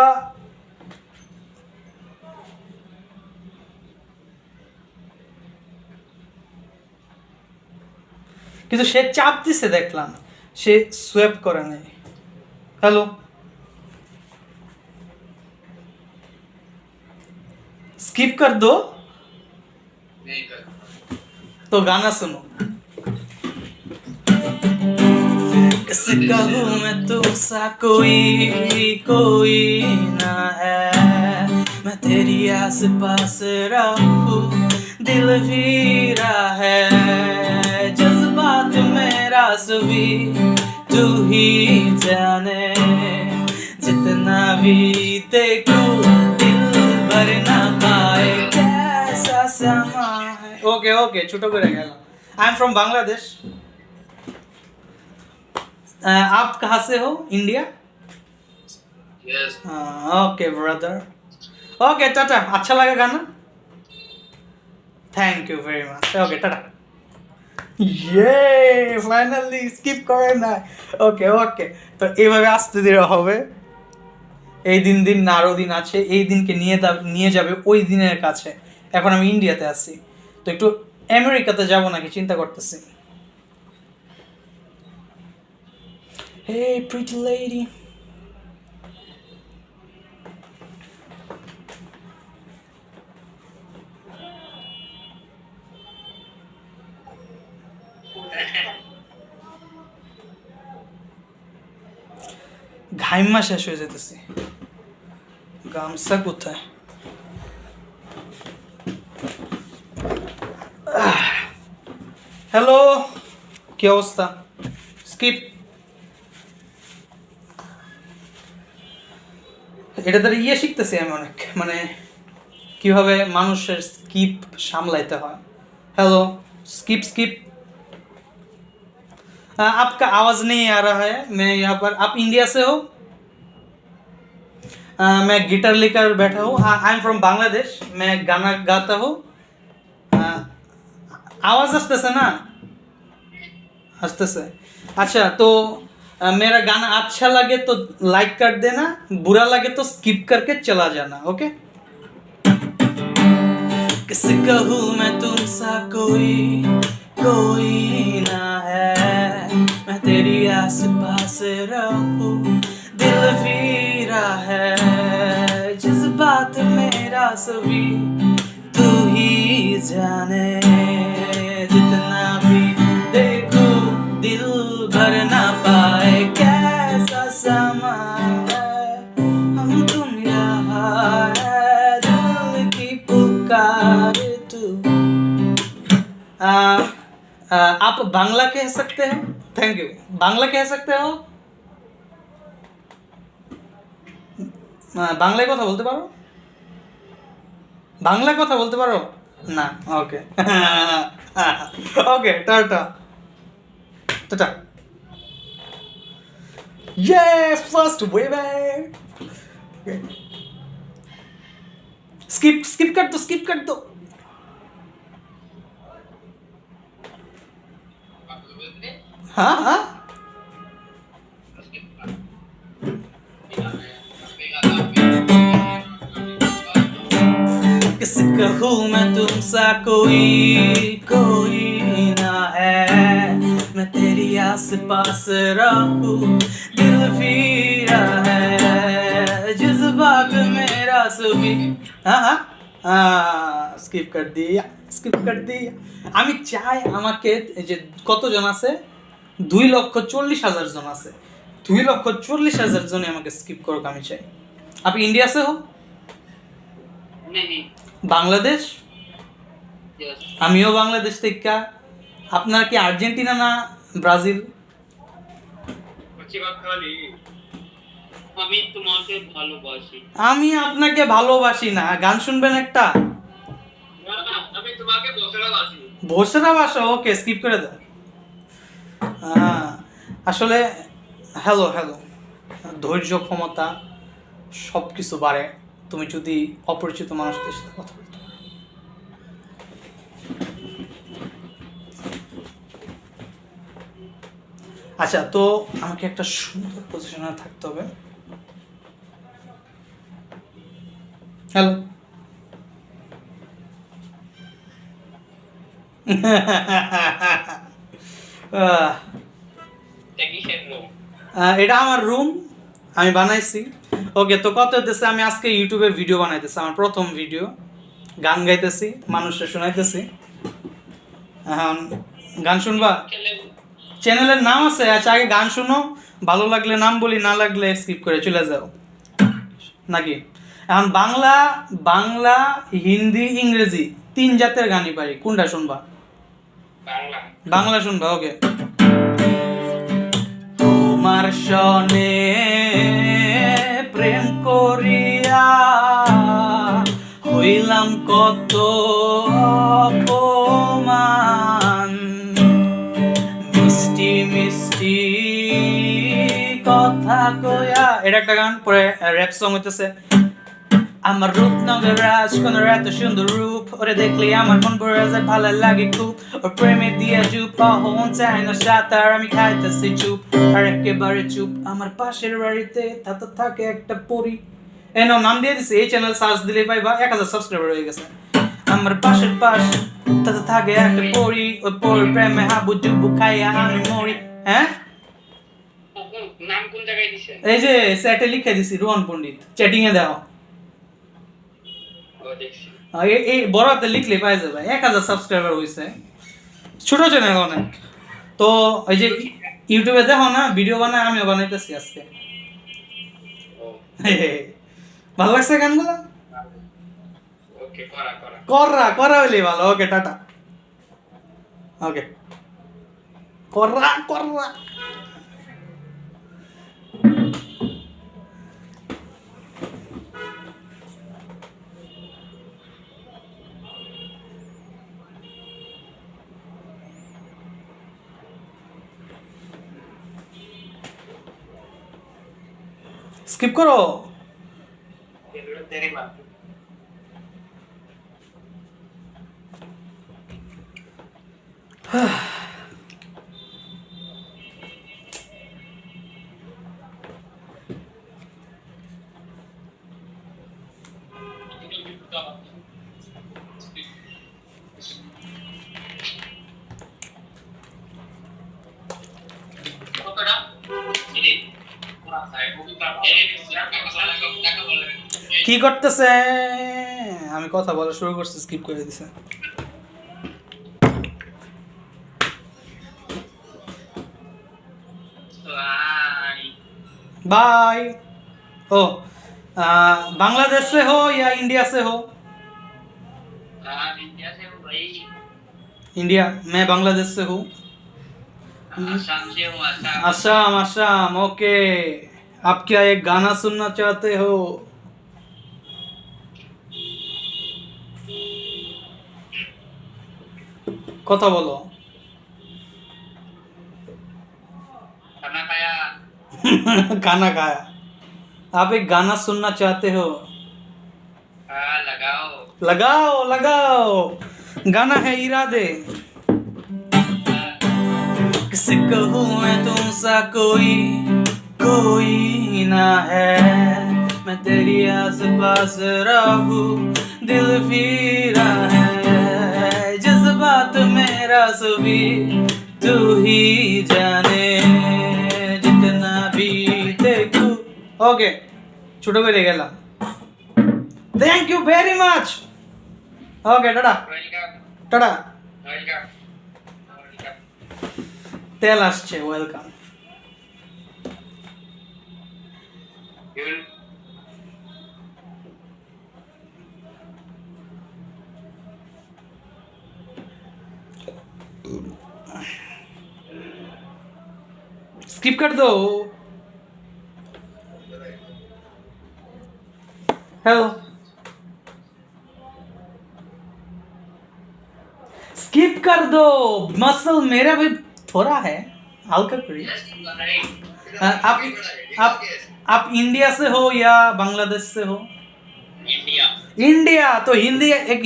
S1: কিন্তু সে চাপ দিছে দেখলাম সে সোয়াপ করে নাই হ্যালো स्किप कर दो
S2: नहीं कर
S1: तो गाना सुनो किसी कहूँ मैं तुमसा कोई ना है मैं तेरी आस पास रहूं दिल वीरा है जज्बात मेरा सभी तू ही जाने जितना भी देखूं दिल भर ना पाए कैसा समा है ओके ओके छोटो করে গেলাম आई एम फ्रॉम बांग्लादेश आप कहाँ से हो India
S2: yes
S1: okay brother okay Tata अच्छा लगा गाना thank you very much okay Tata ये ফাইনালি স্কিপ করে না ওকে ওকে তো এইভাবে আসতে দিতে হবে এই দিন দিন না আরও দিন আছে এই দিনকে নিয়ে যাবে ওই দিনের কাছে এখন আমি ইন্ডিয়াতে আছি তো একটু আমেরিকাতে যাব নাকি চিন্তা করতেছি Hey pretty lady ঘাইমা শেষ হয়ে যেতেছি গামছা কোথায় হ্যালো কি অবস্থা স্কিপ এটা দ্বারা শিখতেছি আমি অনেক মানে কিভাবে মানুষের স্কিপ সামলাইতে হয় हेलो स्किप स्किप आपका आवाज़ नहीं आ रहा है मैं यहाँ पर आप इंडिया से हो मैं गिटार लेकर बैठा हूँ आई एम फ्रॉम बांग्लादेश मैं गाना गाता हूँ आवाज़ हंसते से ना हंसते से अच्छा तो मेरा गाना अच्छा लगे तो लाइक कर देना बुरा लगे तो स्किप करके चला जाना ओके किसी कहूँ मैं तुमसा कोई ना है मैं तेरी आस पास रहूं दिल वीरा है जज्बात मेरा सभी तू ही जाने जितना भी देखूं दिल भर ना पाए कैसा समा है हम तुम यहाँ है दिल की पुकार तू आप बांग्ला कह सकते हो थैंक यू बांग्ला कह सकते हो বাংলায় কথা বলতে পারো বাংলায় কথা বলতে পারো না ওকে ওকে টাটা টাটা ये फर्स्ट वेव स्किप स्किप कर दो हाँ हाँ किसी कहूँ मैं तुमसा कोई ना है मैं तेरी आस पास रहूं दिल फिरा है जज्बात मेरा सभी हाँ हाँ স্কিপ कर दिया স্কিপ कर दिया। আমি চাই আমাকে এই যে কতজন আছে 2,40,000 জন আছে, 2,40,000 জনই আমাকে স্কিপ করুক আমি চাই। আপনি इंडिया से हो?
S2: नहीं
S1: বাংলাদেশ?
S2: यस
S1: আমিও বাংলাদেশ থেকে। আপনার কি আর্জেন্টিনা না ব্রাজিল?
S2: अच्छी बात खाली আমি তোমাকে ভালোবাসি
S1: আমি আপনাকে ভালোবাসি না, গান শুনবেন একটা?
S2: আমি তোমাকে ভালোবাসি
S1: ভোসরা ভাষা, ওকে স্কিপ করে দাও। আসলে হ্যালো হ্যালো, ধৈর্য ক্ষমতা সব কিছু বাড়ে তুমি যদি অপরিচিত মানুষদের সাথে কথা বলতে পারো। আচ্ছা, তো আমাকে একটা সুন্দর পজিশনে থাকতে হবে। হ্যালো এটা আমার রুম, আমি বানাইছি। ওকে, তো কত হইতেছে, আমি আজকে ইউটিউবে ভিডিও বানাইতেছি, আমার প্রথম ভিডিও। গান গাইতেছি, মানুষের শোনাইতেছি। এখন গান শুনবা? চ্যানেলের নাম আছে। আচ্ছা, আগে গান শুনো, ভালো লাগলে নাম বলি, না লাগলে স্কিপ করে চলে যাও নাকি। এখন বাংলা, বাংলা, হিন্দি, ইংরেজি 3 জাতের গানই পারি, কোনটা শুনবা?
S2: বাংলা
S1: বাংলা শুনবা, ওকে। তোমার সনে প্রেম করিয়া হইলাম কত অপমান, মিষ্টি মিষ্টি কথা কয়া। এটা একটা গান। পরে র‍্যাপ সং হইতেছে, আমার রূপনগর রাজকন্যার এত সুন্দর রূপ, ওরে দেখলে আমার মন ভরে যায়, ভালো লাগে খুব, ওর প্রেমে দিয়া চুপ, হন চাই না সাঁতার, আমি খাইতেছি চুপ আর একেবারে চুপ। আমার পাশের বাড়িতে তাতে থাকে একটা পরী, এই নাও নাম দিয়ে দিছি, এই চ্যানেল সার্চ দিলে পাইবা, 1000 সাবস্ক্রাইবার হয়ে গেছে। আমার পাশের তাতে থাকে একটা পরী, ওই পরীর প্রেমে হাবু ডুবু খাইয়া আমি মরি। হ্যাঁ,
S2: নাম কোন জায়গায় দিছে?
S1: এই যে চ্যাটে লিখে দিছি, রোহন পণ্ডিত, চ্যাটিং এ দাও।
S2: ও দেখছি
S1: এই বড় হাতে লিখলে পাই যাবে। 1000 সাবস্ক্রাইবার হয়েছে, ছোট চ্যানেল অনেক। তো এই যে ইউটিউবে দেখো না ভিডিও বানায়, আমিও বানাইতেছি আজকে।
S2: ও
S1: ভালো লাগছে গানগুলো?
S2: ওকে করা করা
S1: কররা করা হইলে ভালো। ওকে, টাটা। ওকে, কররা কররা। স্কিপ করো।
S2: এগুলো তেরি বাত কতটা রে পুরা সাইড বুকটা এই দেখা বলে
S1: কি করতেছে? আমি কথা বলা শুরু করছি, স্কিপ করে দিছে। बाय। ओ बांग्लादेश से हो या इंडिया से हो?
S2: इंडिया से हूँ भाई
S1: इंडिया, मैं बांग्लादेश से हूँ।
S2: आसाम से हूँ आसाम
S1: असम, असम, ओके। आप क्या एक गाना सुनना चाहते हो? কথা বলো।
S2: खाना खाया
S1: खाना खाया। आप एक गाना सुनना चाहते हो?
S2: हाँ लगाओ
S1: लगाओ लगाओ। गाना है इरादे। किसी को मैं तुमसा कोई कोई ना है, मैं तेरी आस पास रहूं, दिल फिरा है, जज्बात मेरा सभी तू ही जाने, जितना भी देखूं। ओके, ছোট করে গেলাম। Thank you very much. Okay tata tata তেল আসছে ওয়েলকাম स्किप कर दो हेलो स्किप कर दो मसल मेरा भी थोड़ा है हल्का करिए आप इंडिया से हो या बांग्लादेश से हो
S2: इंडिया
S1: इंडिया तो हिंदी एक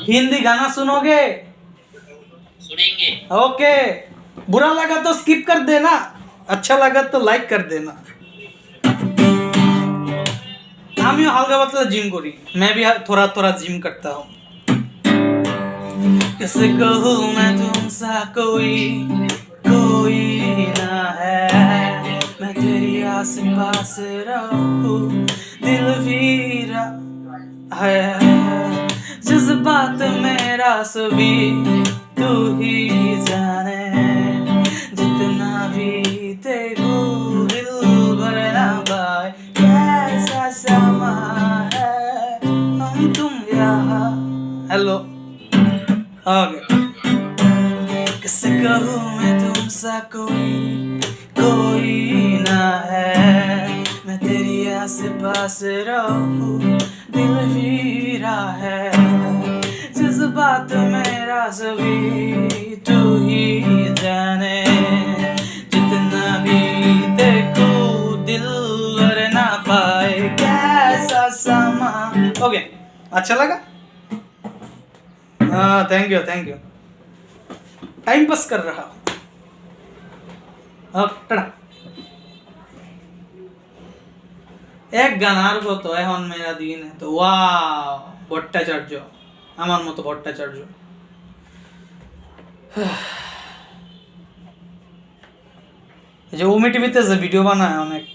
S1: हिंदी गाना सुनोगे
S2: सुनेंगे
S1: ओके बुरा लगा तो स्किप कर देना अच्छा लगा तो लाइक कर देना आमियो हल्का पतला जिम करी मैं भी थोड़ा थोड़ा जिम करता हूँ कैसे कहूँ मैं तुमसा कोई ना है मैं तेरी आस पास रहूं दिल फिरा है जज्बात मेरा सभी तू ही जाने जितना भी देखूं दिल भरना पाए कैसा समा है हम तुम यहाँ हेलो ओके कैसे कहूँ मैं तुमसा कोई ना है मैं तेरी आस पास रहूं दिल फिरा है जज्बात मेरा सभी तू ही जाने जितना भी देखो दिल भर ना पाए कैसा समा ओके अच्छा लगा हाँ थैंक यू टाइम पास कर रहा हूँ টাটা এক গান আর কত এখন মেরা দিন তো ওয়াও ভট্টাচার্য আমার মতো ভট্টাচার্য এই যে ওমি টিভিতে যে ভিডিও বানায় অনেক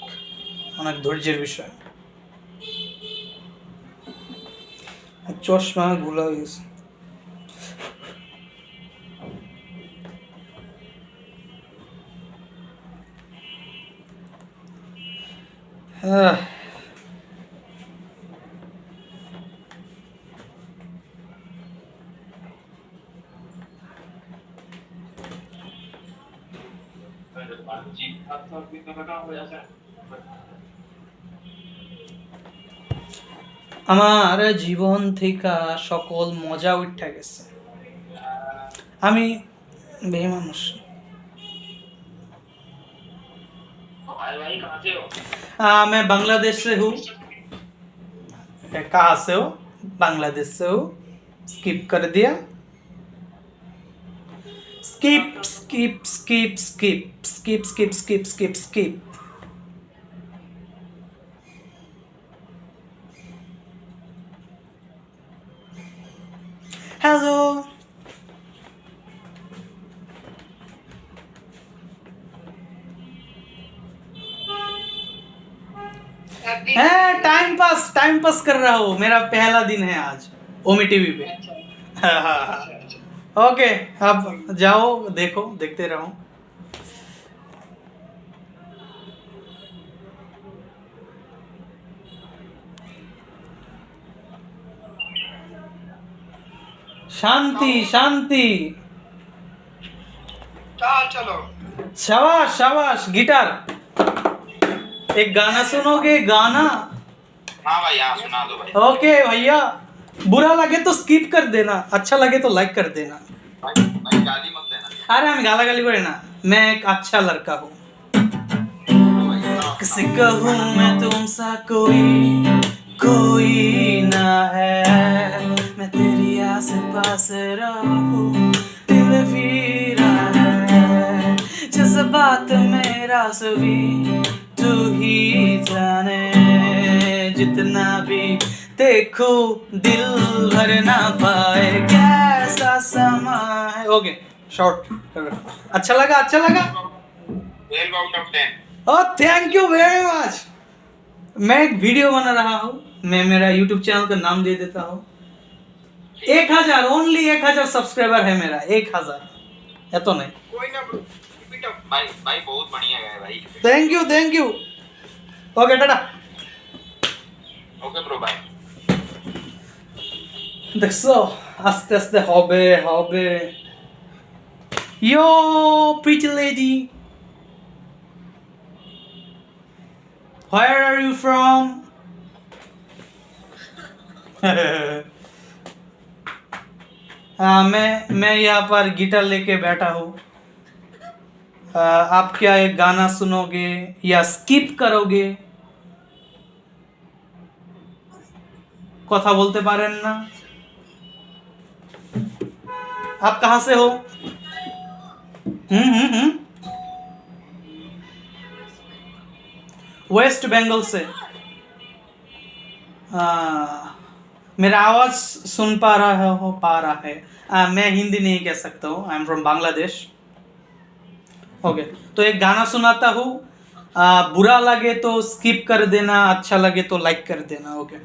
S1: অনেক ধৈর্যের বিষয় চশমা গুলা হয়ে গেছে আমার জীবন থেকে সকল মজা উঠা গেছে আমি বেমানুষ मैं बांग्लादेश से हूँ कहाँ से हो बांग्लादेश से हो स्किप कर दिया skip skip skip skip skip skip skip skip skip hello time pass कर रहा हूँ मेरा पहला दिन है आज ओमी टीवी पे ओके अब जाओ देखो देखते रहो शांति शांति
S2: चलो
S1: शाबाश शाबाश गिटार एक गाना सुनोगे गाना
S2: हाँ भाई हाँ सुना दो भाई
S1: ओके भैया बुरा लगे तो स्किप कर देना अच्छा लगे तो लाइक कर देना
S2: भाई गाली मत देना
S1: अरे हम गाला गाली करे ना मैं एक अच्छा लड़का हूँ किसी कहूँ मैं तुमसा कोई ना है मैं तेरी आस पास रहूं दिल फिरा है जज्बात मेरा सभी तू ही जाने जितना भी देखो दिल भर ना पाए कैसा समा है ओके शॉर्ट अच्छा लगा
S2: 12 out of 10
S1: oh thank you very much मैं एक वीडियो बना रहा हूँ मैं मेरा YouTube चैनल का नाम दे देता हूँ 1000 ओनली 1000 सब्सक्राइबर है मेरा 1000 है तो नहीं
S2: कोई ना ब्रो कीप इट अप भाई भाई बहुत बढ़िया गया भाई
S1: thank you okay tata
S2: okay bro bye
S1: দেখছো আস্তে আস্তে হবে হবে yo pretty lady Where are you from? मैं यहाँ पर गिटार लेके बैठा हूँ आप क्या एक गाना सुनोगे या स्किप करोगे কথা বলতে পারেন না आप कहाँ से हो वेस्ट बंगाल से मेरा आवाज सुन पा रहा है मैं हिंदी नहीं कह सकता हूँ I am from Bangladesh okay तो एक गाना सुनाता हूँ बुरा लगे तो स्किप कर देना अच्छा लगे तो लाइक कर देना ओके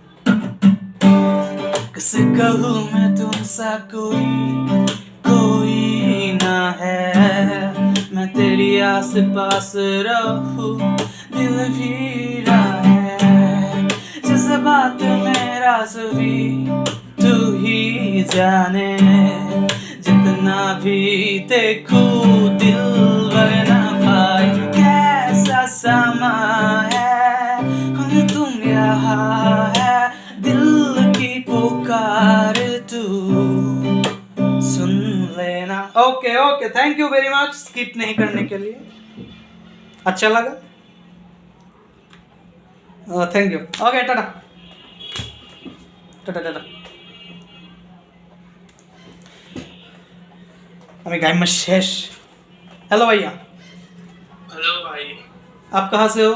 S1: किसे कहूँ मैं तुमसा कोई ना है मैं तेरी आस पास रहूं दिल फिरा है जज्बात मेरा सभी तू ही जाने जितना भी देखूं दिल वरना पाए कैसा समा है हम तुम यहाँ है दिल की पुकार तू सुन लेना okay okay thank you very much skip नहीं करने के लिए अच्छा लगा thank you okay tata Tata Tata अभी गाइम में शेष हेलो भैया
S2: हेलो भाई
S1: आप कहाँ से हो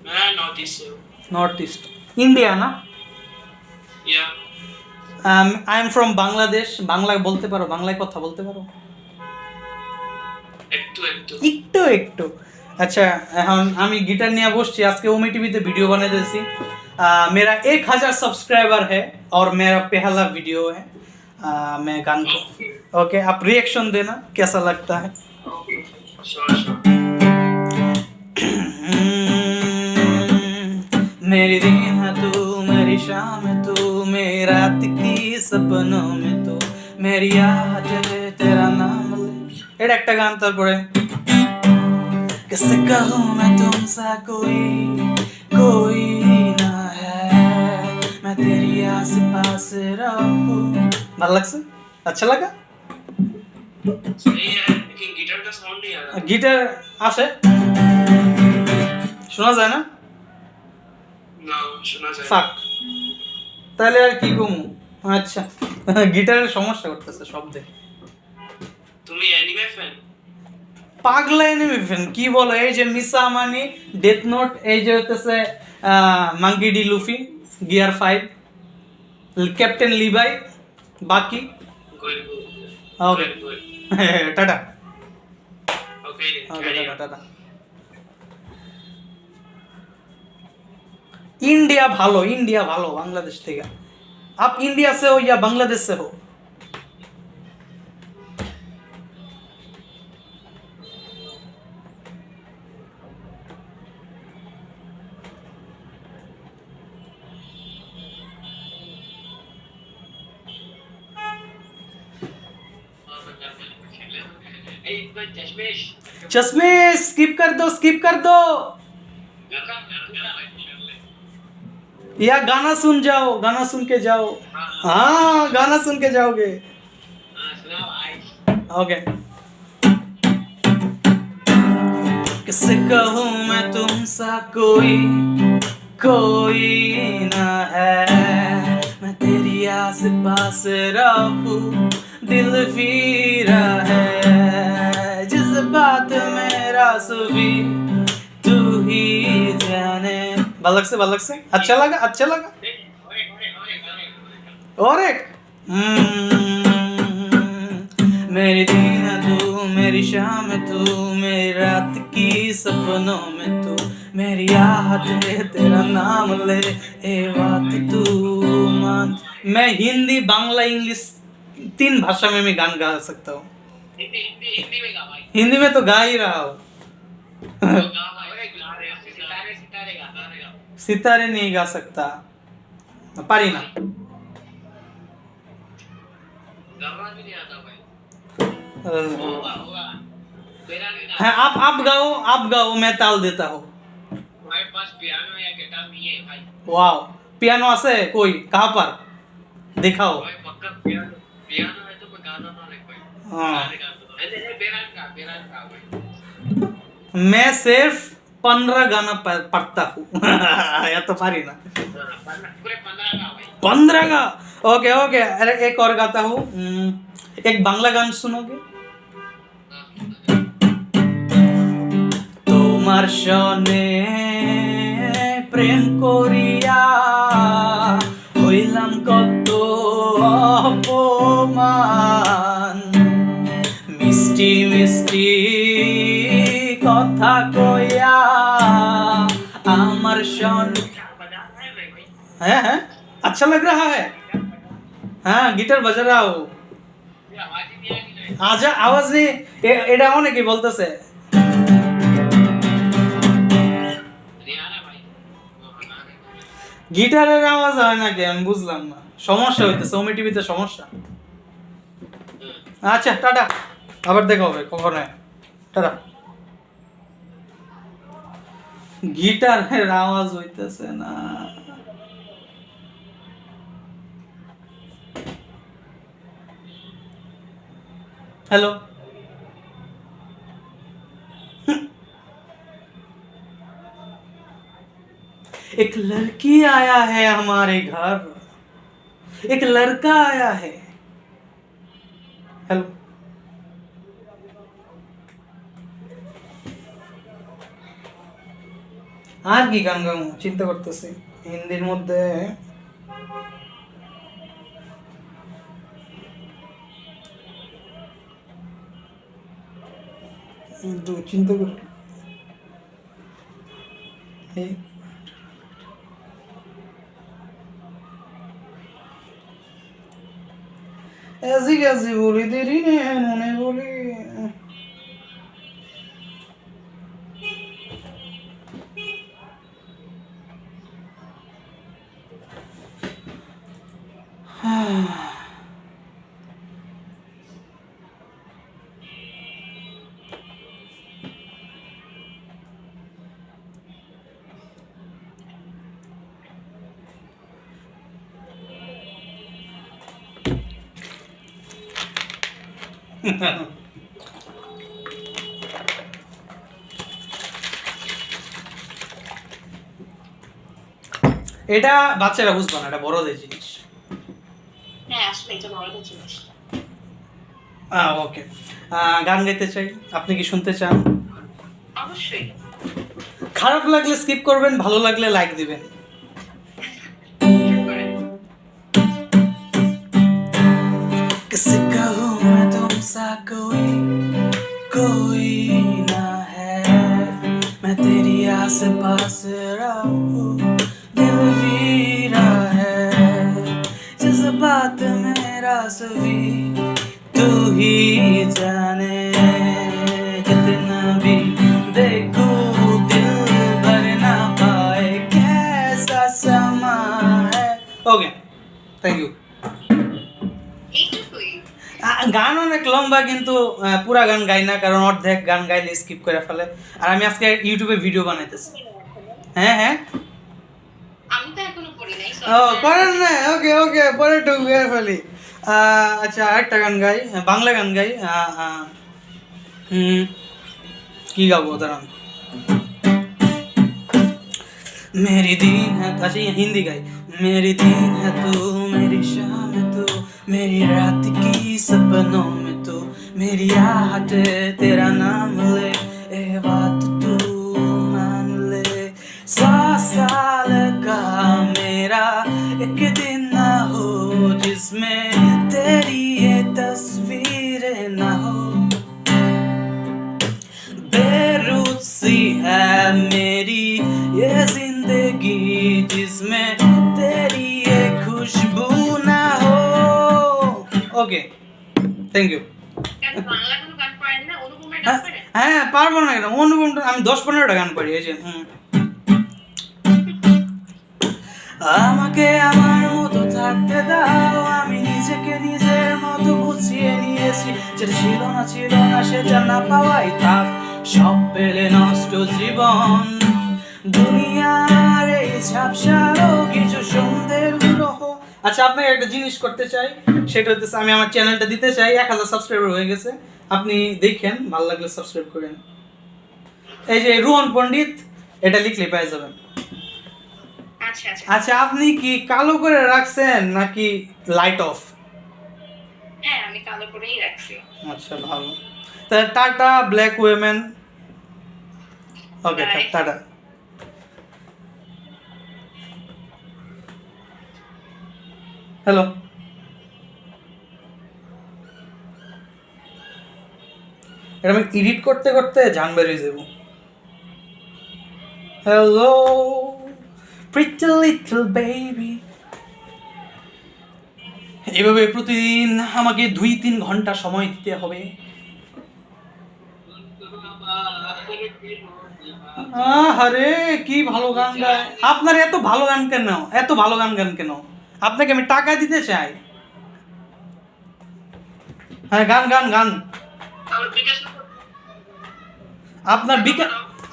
S2: मैं नॉर्थ ईस्ट से हूँ
S1: नॉर्थ ईस्ट इंडिया ना
S2: या
S1: I am from Bangladesh Bangla বলতে পারো বাংলায় কথা বলতে পারো
S2: একটু
S1: একটু একটু আচ্ছা এখন আমি গিটার নিয়ে বসছি আজকে ওমি টিভিতে ভিডিও বানাইতেছি मेरा 1000 सब्सक्राइबर है और मेरा पहला वीडियो है मैं गान को ओके आप रिएक्शन देना कैसा लगता है
S2: श्योर
S1: मेरी दिन है तू मेरी शाम है तू मेरी रात की सपनों में तू मेरी याद है तेरा नाम ले এটা একটা গান তারপরে किससे कहूँ मैं तुमसा कोई ना है मैं तेरी आस पास रहूं ভালো লাগছে अच्छा लगा
S2: सही है लेकिन गिटार का साउंड नहीं आ रहा
S1: গিটার আসে শোনা যায় না
S2: ना सुना जाए
S1: ফাক তাহলে আর কি কমু আচ্ছা গিটারের সমস্যা করতেছে শব্দে
S2: তুমি অ্যানিমে ফ্যান
S1: পাগলা এনিমি ফ্যান কি বলো এই যে মিসা আমানি ডেথ নোট এই যে হতেছে Monkey D Luffy gear 5 captain Levi বাকি
S2: good
S1: okay
S2: good
S1: tata
S2: okay
S1: okay tata tata India भालो बांग्लादेश থেকে आप इंडिया से हो या बांग्लादेश से हो चश्मे स्किप कर दो या गाना सुन के जाओ हाँ गाना सुन के जाओगे ओके किससे कहूँ मैं तुमसा कोई ना है मैं तेरी आस पास रहूं दिल फिरा है जज्बात मेरा सभी तू ही जाने बालक से अच्छा लगा और एक मेरी दिन तू मेरी शाम तू मेरी रात की सपनों में तू मेरी याद है तेरा नाम ले ए बात तू मान मैं हिंदी बांग्ला इंग्लिश 3 भाषा में मैं गान गा सकता हूँ।
S2: हिंदी हिंदी हिंदी में गा भाई।
S1: हिंदी में तो गा ही रहा हूँ।
S2: तो गा भाई। अरे गा रहे सितारे सितारे गा गा।
S1: सितारे नहीं गा सकता, पारी ना।
S2: गाना भी नहीं आता भाई।
S1: अ,
S2: होगा होगा। मेरा नहीं
S1: हाँ, आप गाओ, मैं ताल देता हूँ।
S2: हमारे पास पियानो या गिटार नहीं है भाई।
S1: वाह, पियानो আছে कोई कहाँ पर दिखाओ।
S2: भाई पक्का पियानो पियानो है तो मैं गाना ना ले भाई।
S1: हाँ।
S2: गाने गा दो। अरे बेरान का भाई।
S1: मैं सिर्फ 15 गाना पढ़ता हूँ। या तो पारी ना।
S2: पूरे 15 का भाई।
S1: 15 का। ओके ओके, अरे एक और गाता हूँ। एक बांग्ला गान सुनोगे? তোমার সনে প্রেম করিয়া হইলাম কত অপমান, মিষ্টি মিষ্টি কথা কইয়া আমার সনে।
S2: बजाना है भाई।
S1: हैं? अच्छा लग रहा है। हाँ, गिटार बजा रहा हूँ।
S2: ये आवाज ही नहीं आएगी नहीं।
S1: आजा आवाज नहीं, এটা অনেকে বলতেছে।
S2: नहीं आ रहा भाई। वो बना रहे।
S1: গিটারের আওয়াজ হয় না, কি আমি বুঝলাম না, সমস্যা হইতেছে, ওমি টিভিতে সমস্যা। আচ্ছা টাটা, আবার দেখা হবে কখন, টাটা। গিটারের আওয়াজ হইতেছে না। हेलो। एक लड़की आया है हमारे घर, एक लड़का आया है। हेलो। আর কি গান গাবো চিন্তা করতেছি হিন্দির মধ্যে। চিন্তা করি ऐसी कैसी बोली तेरी ने उन्होंने बोली। এটা বাচ্চারা বুঝবে না, এটা বড়দের জিনিস।
S2: হ্যাঁ আসলে এটা বড়দের জিনিস।
S1: ওকে, গান গাইতে চাই, আপনি কি শুনতে চান?
S2: অবশ্যই।
S1: খারাপ লাগলে স্কিপ করবেন, ভালো লাগলে লাইক দিবেন। किसी कहूँ मैं तुमसा कोई ना है, मैं तेरी आस पास रहूं, दिल वीरा है, जज्बात मेरा सभी तू ही जाने, कितना भी देखूं दिल भर ना पाए, कैसा समा है। Okay, thank you. গান অনেক লম্বা, কিন্তু পুরা গান গাই না, কারণ অর্ধেক গান গাইলে স্কিপ করে ফেলে। আর আমি আজকে ইউটিউবে ভিডিও বানাইতেছি। হ্যাঁ হ্যাঁ,
S2: আমি তো এখনো পড়ি নাই।
S1: ও করেন না, ওকে ওকে, পরে ঢুকে ফেলি। আচ্ছা আরেকটা গান গাই, বাংলা গান গাই। কি গাবো দাঁড়ান। मेरी दीन है, अच्छा ये हिंदी गाई। मेरी दीन है तू, मेरी शाम है तू, मेरी रात की सपनों में तू, मेरी आहट तेरा नाम ले, ए बात तू मान ले। 100 साल का मेरा एक दिन ना हो जिसमें तेरी ये तस्वीर ना हो, बेरुत सी है मेरी ये जिंदगी जिसमें तेरी ये खुशबू ना ওকে, থ্যাংক ইউ।
S2: কেন বাংলা কোনো গান পারেন না? অনুপমের গান পারেন?
S1: হ্যাঁ পারবো না কেন, অনুপম আমি 10-15টা গান পারি। এই যে আমাকে আমার মতো থাকতে দাও, আমি নিজেকে নিজের মতো গুছিয়ে নিয়েছি, যেটা ছিল না সেটা না পাওয়াই থাক, সব পেলে নষ্ট জীবন, দুনিয়ার এই ঝাপসারও কিছু সন্ধ্যের গ্রহ। আচ্ছা আপনাকে একটা জিনিস করতে চাই, সেটা হচ্ছে আমি আমার চ্যানেলটা দিতে চাই, 1000 সাবস্ক্রাইবার হয়ে গেছে, আপনি দেখেন, ভালো লাগলে সাবস্ক্রাইব করেন। এই যে রুহন পণ্ডিত, এটা লিখলে পেয়ে যাবেন।
S2: আচ্ছা আচ্ছা।
S1: আচ্ছা আপনি কি কালো করে রাখছেন নাকি লাইট অফ?
S2: হ্যাঁ আমি কালো করেই রাখছি।
S1: আচ্ছা ভালো। তা টাটা ব্ল্যাক উইমেন। ওকে
S2: Bye.
S1: টাটা। হ্যালো, এটা আমি এডিট করতে করতে জান বেরিয়ে যাব। Hello pretty little baby. এভাবে প্রতিদিন আমাকে 2-3 ঘন্টা সময় দিতে হবে। আরে কি ভালো গান গায়! আপনার এত ভালো গান কেন, এত ভালো গান গান কেন? আপনাকে আমি টাকা দিতে চাই। হ্যাঁ গান গান গান।
S2: তাহলে বিকাশ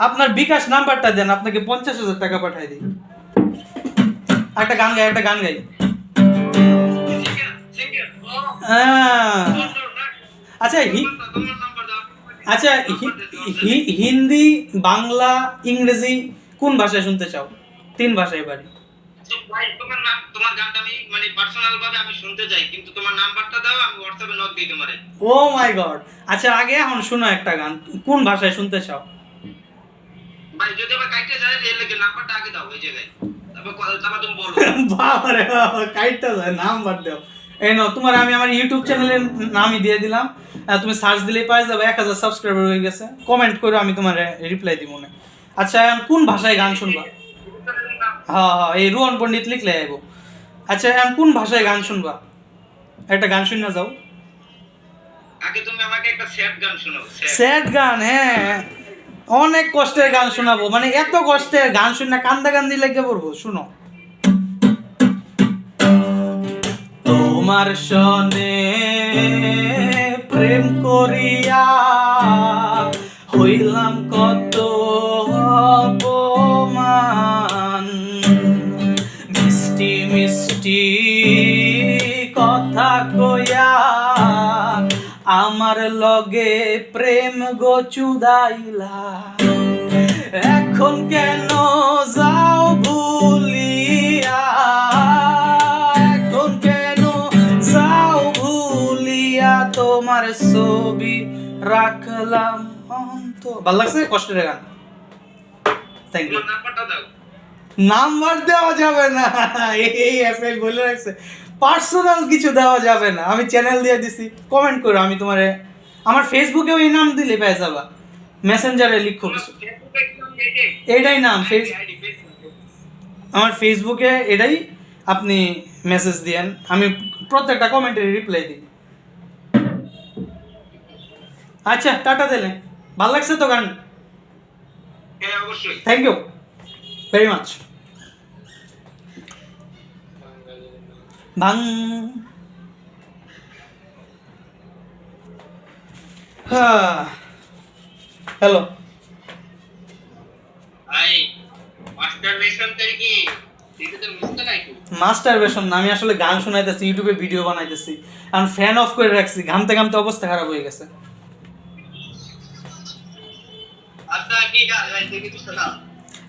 S1: আপনার বিকাশ নাম্বারটা দেন, আপনাকে 50,000 টাকা পাঠিয়ে দিই। একটা গান গাই, একটা গান গাই।
S2: সিঙ্গেল ও
S1: হ্যাঁ। আচ্ছা
S2: তোমার নাম্বার দাও।
S1: আচ্ছা হিন্দি, বাংলা, ইংরেজি কোন ভাষায় শুনতে চাও? 3 ভাষায় পারি।
S2: তো ভাই তোমার গানটা আমি মানে পার্সোনাল ভাবে আমি শুনতে চাই, কিন্তু তোমার নাম্বারটা দাও, আমি হোয়াটসঅ্যাপে নক দিই তোমারে।
S1: ও মাই গড। আচ্ছা আগে এখন শোনো একটা গান, কোন ভাষায় শুনতে চাও?
S2: ভাই যদি আবার কাইটে যায় এর লাগে নাম্বারটা আগে দাও এই জায়গায়, তারপর তুমি বলো।
S1: বাবারে বাবা, কাইটটা যায়, নাম্বার দাও। এই নাও, তোমার আমি আমার ইউটিউব চ্যানেলের নামই দিয়ে দিলাম, তুমি সার্চ দিলেই পাওয়া যাবে। 1000 সাবস্ক্রাইবার হয়ে গেছে, কমেন্ট করো, আমি তোমার রিপ্লাই দিব না। আচ্ছা এখন কোন ভাষায় গান শুনবা? হ্যাঁ হ্যাঁ, এই রুহন পণ্ডিত লিখলে আইব। আচ্ছা এখন কোন ভাষায় গান শুনবা? একটা গান শুনে যাও।
S2: আগে তুমি আমাকে একটা স্যাড গান শোনাও।
S1: স্যাড গান? হ্যাঁ অনেক কষ্টের গান শোনাবো, মানে এত কষ্টের গান শুনে কান্দা কান্দি লেগে পড়বো। শুনো। তোমার সনে প্রেম করিয়া হইলাম কত অপমান, মিষ্টি মিষ্টি কথা কইয়া আমার লগে প্রেম গো চুদাইলা, এখন কেন যাও ভুলিয়া, এখন কেন যাও ভুলিয়া, তোমার ছবি রাখলাম অন্ত। ভালো লাগছে কষ্টের গান? Thank you.
S2: তোমার নাম্বারটা দাও।
S1: নাম্বার দেওয়া যাবে না, এই অ্যাপে বলে রাখছে পার্সোনাল কিছু দেওয়া যাবে না। আমি চ্যানেল দিয়ে দিছি, কমেন্ট করো, আমি তোমারে আমার ফেসবুকেও এই নাম দিলে পেয়ে যাবা, মেসেঞ্জারে লিখো কিছু, এটাই নাম আমার ফেসবুকে, এটাই আপনি মেসেজ দিয়েন, আমি প্রত্যেকটা কমেন্টের রিপ্লাই দিই। আচ্ছা টাটা দিলে, ভালো লাগছে তো গান?
S2: হ্যাঁ অবশ্যই।
S1: Thank you very much. ভাং হ্যালো
S2: ভাই মাস্টারবেশন কি এটা তো মিস নাই তো।
S1: মাস্টারবেশন না, আমি আসলে গান শোনাইতেছি, ইউটিউবে ভিডিও বানাইতেছি, আমি ফ্যান অফ করে রাখছি, ঘামতে ঘামতে অবস্থা খারাপ হয়ে গেছে।
S2: আচ্ছা কি গান ভাই দেখি তো শোনা।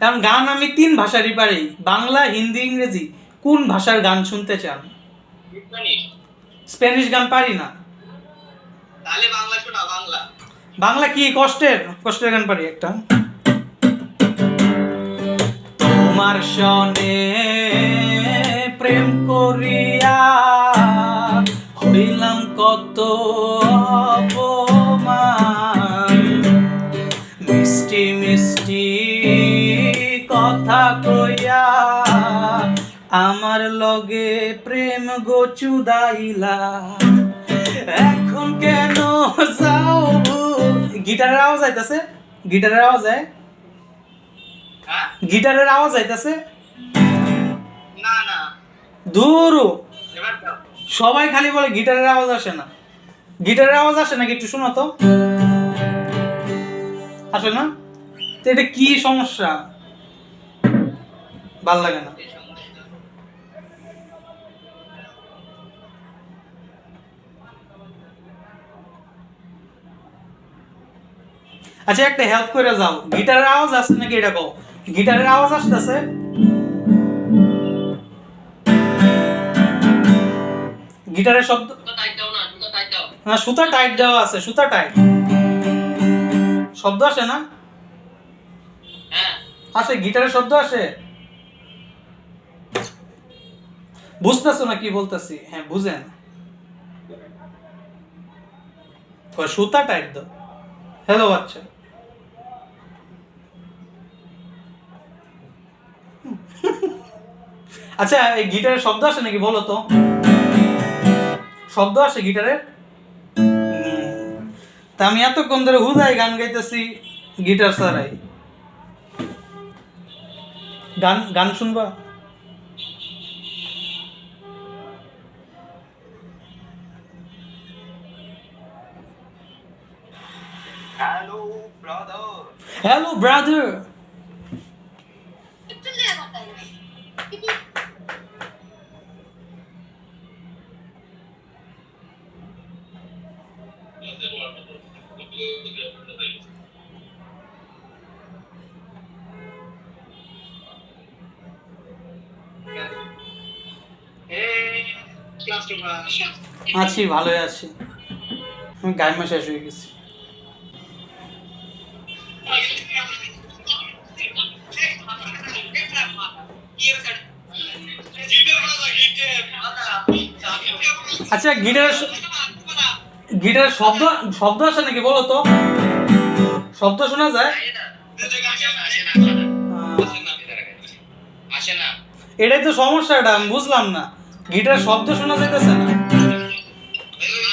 S1: কারণ গান আমি 3 ভাষারই পারি, বাংলা, হিন্দি, ইংরেজি। কোন ভাষার গান শুনতে চান?
S2: স্প্যানিশ।
S1: স্প্যানিশ গান পারি না।
S2: তাহলে বাংলা শোনা। বাংলা
S1: বাংলা কি কষ্টের কষ্টের গান পারি একটা। তোমার সনে প্রেম করিয়া হইলাম কত অপমান, মিষ্টি মিষ্টি কথা কইয়া আমার লগে প্রেম গো চুদাইলা, এখন কেন যাও গিটারের আওয়াজ আইতাছে, গিটারের আওয়াজ আয়,
S2: হ্যাঁ
S1: গিটারের আওয়াজ আইতাছে।
S2: না না
S1: দূরু
S2: এবার দাও
S1: সবাই খালি বলে গিটারের আওয়াজ আসে না, গিটারের আওয়াজ আসে নাকি একটু শোনো তো। আসে না তো এটা কি সমস্যা, ভাল লাগে না।
S2: এই সমস্যা
S1: আচ্ছা একটা হেল্প করে যাও, গিটারের আওয়াজ আসছে নাকি এটা কও, গিটারের আওয়াজ আসতেছে, গিটারের শব্দ
S2: তো টাইট দাও না তো টাইট দাও
S1: না, সুতা টাইট দেওয়া আছে, সুতা টাইট, শব্দ আসে না,
S2: হ্যাঁ
S1: আসে গিটারের শব্দ আসে, বুঝতেছো না কি বলতেছি, হ্যাঁ বুঝেন, কয় সুতা টাইট দাও। হ্যালো বাচ্চা, আচ্ছা এই গিটারের শব্দ আসে নাকি বলো তো, শব্দ আসে গিটারের? তা আমি এতক্ষণ ধরে হুদাই গান গাইতেছি গিটার ছাড়াই, গান গান শুনবা?
S2: হ্যালো ব্রাদার
S1: হ্যালো ব্রাদার,
S2: এই ক্লাস তোমরা
S1: আছি ভালোই আছি, আমি গাইমা শেষ হয়ে গেছি। আচ্ছা গিটারের শব্দ শব্দ আসে নাকি বলো তো, শব্দ শোনা যায়?
S2: আসে না
S1: এটাই তো সমস্যাটা, আমি বুঝলাম না, গিটার শব্দ শোনা যাইতেছে না।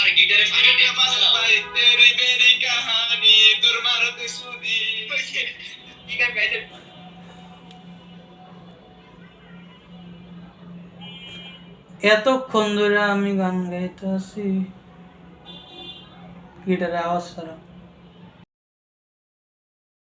S2: আর গিটারে তেরি মেরি কাহানি তোর মারতে সুদি কি গান গাইতে
S1: এতক্ষণ ধরে আমি গান গাইতেছি, গিটারের আওয়াজ ছাড়া।